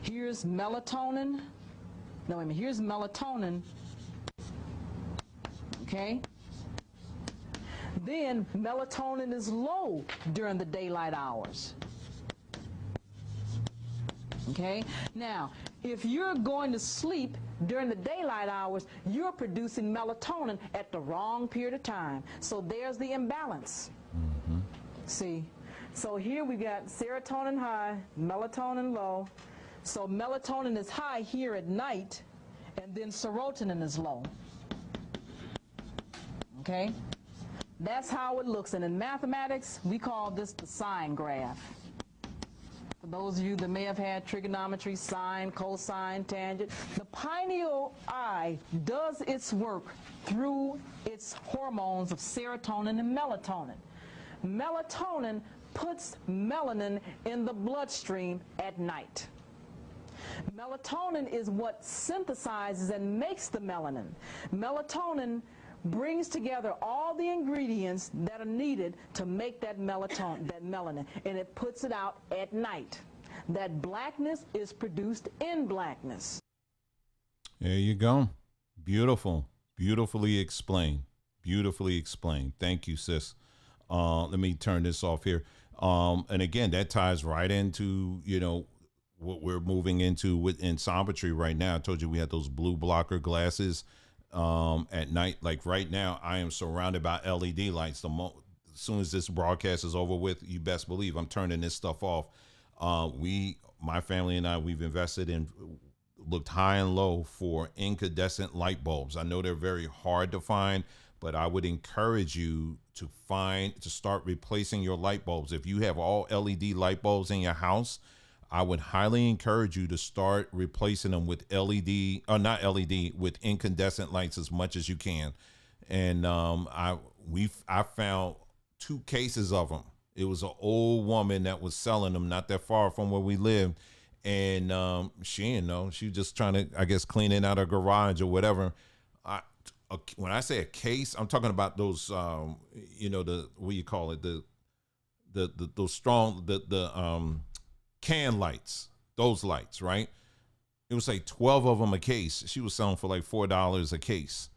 Here's melatonin. No, wait a minute. Here's melatonin. Okay? Then melatonin is low during the daylight hours. Okay? Now, if you're going to sleep during the daylight hours, you're producing melatonin at the wrong period of time. So there's the imbalance. See? So here we got serotonin high, melatonin low. So melatonin is high here at night, and then serotonin is low. Okay? That's how it looks. And in mathematics, we call this the sine graph. For those of you that may have had trigonometry, sine, cosine, tangent, the pineal eye does its work through its hormones of serotonin and melatonin. Melatonin puts melanin in the bloodstream at night. Melatonin is what synthesizes and makes the melanin. Melatonin brings together all the ingredients that are needed to make that melanin, and it puts it out at night. That blackness is produced in blackness. There you go. Beautiful. Beautifully explained. Beautifully explained. Thank you, sis. Let me turn this off here. And again, that ties right into, what we're moving into in SambaTree right now. I told you we had those blue blocker glasses at night. Like right now, I am surrounded by LED lights. As soon as this broadcast is over with, you best believe I'm turning this stuff off. My family and I, we've invested in, looked high and low for incandescent light bulbs. I know they're very hard to find, but I would encourage you to start replacing your light bulbs. If you have all LED light bulbs in your house, I would highly encourage you to start replacing them with with incandescent lights as much as you can. And I found 2 cases of them. It was an old woman that was selling them not that far from where we lived. And she didn't know. She was just trying to, I guess, cleaning out her garage or whatever. When I say a case, I'm talking about those, what do you call it? Those strong, can lights, those lights, right? It was like 12 of them a case. She was selling for like $4 a case.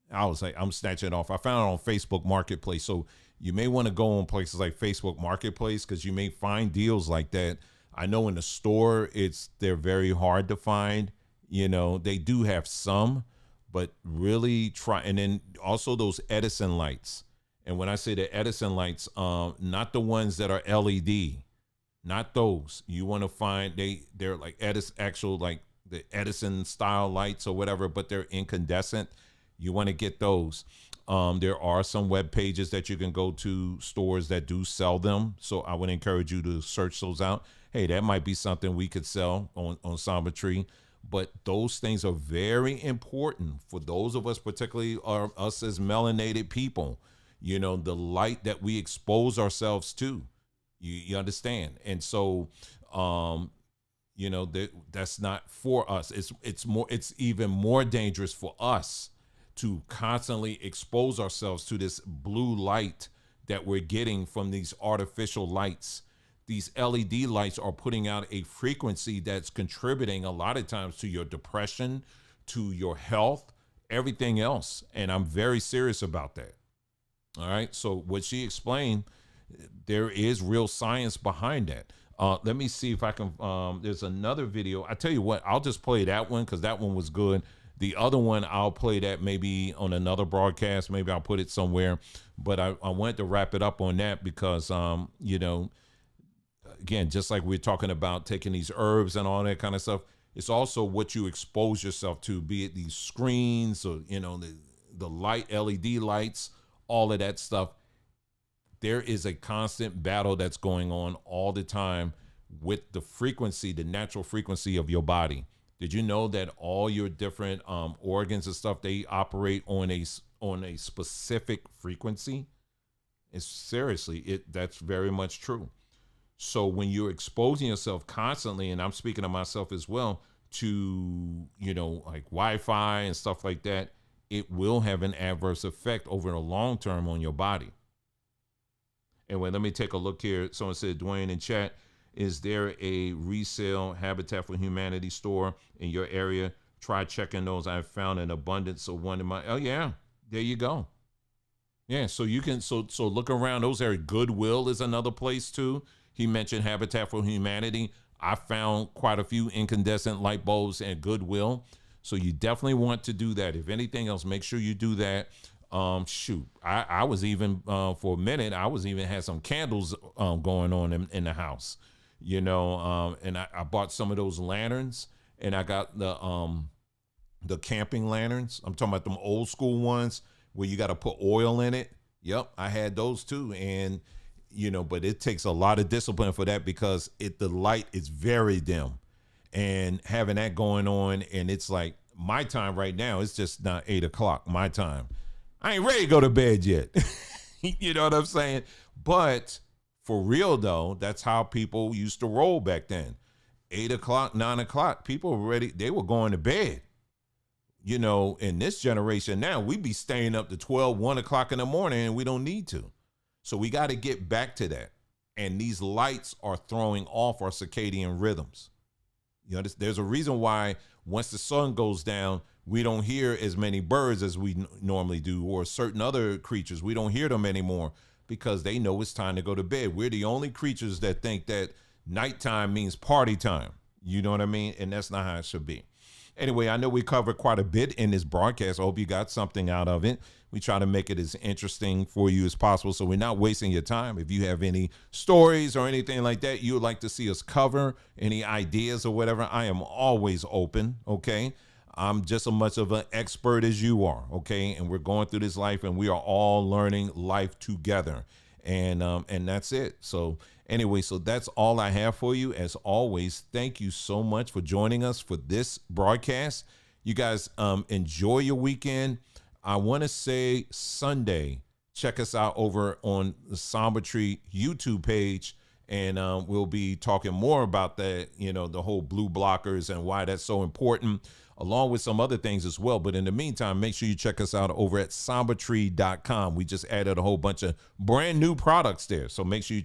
I was like, I'm snatching it off. I found it on Facebook Marketplace. So you may want to go on places like Facebook Marketplace, because you may find deals like that. I know in the store, they're very hard to find. They do have some, but really try. And then also those Edison lights. And when I say the Edison lights, not the ones that are LED, not those. You want to find they're like actual like the Edison style lights or whatever, but they're incandescent. You want to get those. There are some web pages that you can go to, stores that do sell them. So I would encourage you to search those out. Hey, that might be something we could sell on SambaTree. But those things are very important for those of us, particularly us as melanated people. The light that we expose ourselves to. You understand? And so, that's not for us. It's even more dangerous for us to constantly expose ourselves to this blue light that we're getting from these artificial lights. These LED lights are putting out a frequency that's contributing a lot of times to your depression, to your health, everything else. And I'm very serious about that. All right. So what she explained, there is real science behind that. Let me see if I can. There's another video. I tell you what, I'll just play that one because that one was good. The other one, I'll play that maybe on another broadcast. Maybe I'll put it somewhere. But I wanted to wrap it up on that because, you know, again, just like we're talking about taking these herbs and all that kind of stuff, it's also what you expose yourself to, be it these screens or, you know, the light, LED lights, all of that stuff. There is a constant battle that's going on all the time with the frequency, the natural frequency of your body. Did you know that all your different organs and stuff, they operate on a specific frequency? It's seriously, that's very much true. So when you're exposing yourself constantly, and I'm speaking of myself as well, to, you know, like Wi-Fi and stuff like that, it will have an adverse effect over the long term on your body. Anyway, let me take a look here. Someone said, Dwayne in chat, is there a resale Habitat for Humanity store in your area? Try checking those. I've found an abundance of one in my, oh yeah, there you go. Yeah, so you can, so look around those areas. Goodwill is another place too. He mentioned Habitat for Humanity. I found quite a few incandescent light bulbs at Goodwill. So you definitely want to do that. If anything else, make sure you do that. Shoot, I was even, for a minute, I was even had some candles going on in the house, you know, and I bought some of those lanterns, and I got the camping lanterns. I'm talking about them old school ones where you got to put oil in it. Yep, I had those too. And, you know, but it takes a lot of discipline for that because the light is very dim, and having that going on, and it's like my time right now, it's just not 8 o'clock my time. I ain't ready to go to bed yet. You know what I'm saying? But for real though, that's how people used to roll back then. 8 o'clock, 9 o'clock, people were ready. They were going to bed. You know, in this generation now, we be staying up to 12, 1 o'clock in the morning, and we don't need to. So we got to get back to that. And these lights are throwing off our circadian rhythms. You know, there's a reason why once the sun goes down, we don't hear as many birds as we normally do, or certain other creatures. We don't hear them anymore because they know it's time to go to bed. We're the only creatures that think that nighttime means party time. You know what I mean? And that's not how it should be. Anyway, I know we covered quite a bit in this broadcast. I hope you got something out of it. We try to make it as interesting for you as possible, so we're not wasting your time. If you have any stories or anything like that you would like to see us cover, any ideas or whatever, I am always open, okay? I'm just as much of an expert as you are, okay? And we're going through this life, and we are all learning life together, and that's it. So anyway, so that's all I have for you. As always, thank you so much for joining us for this broadcast. You guys enjoy your weekend. I want to say Sunday, check us out over on the Samba Tree YouTube page, and we'll be talking more about that, you know, the whole blue blockers and why that's so important, along with some other things as well. But in the meantime, make sure you check us out over at SambaTree.com. We just added a whole bunch of brand new products there. So make sure you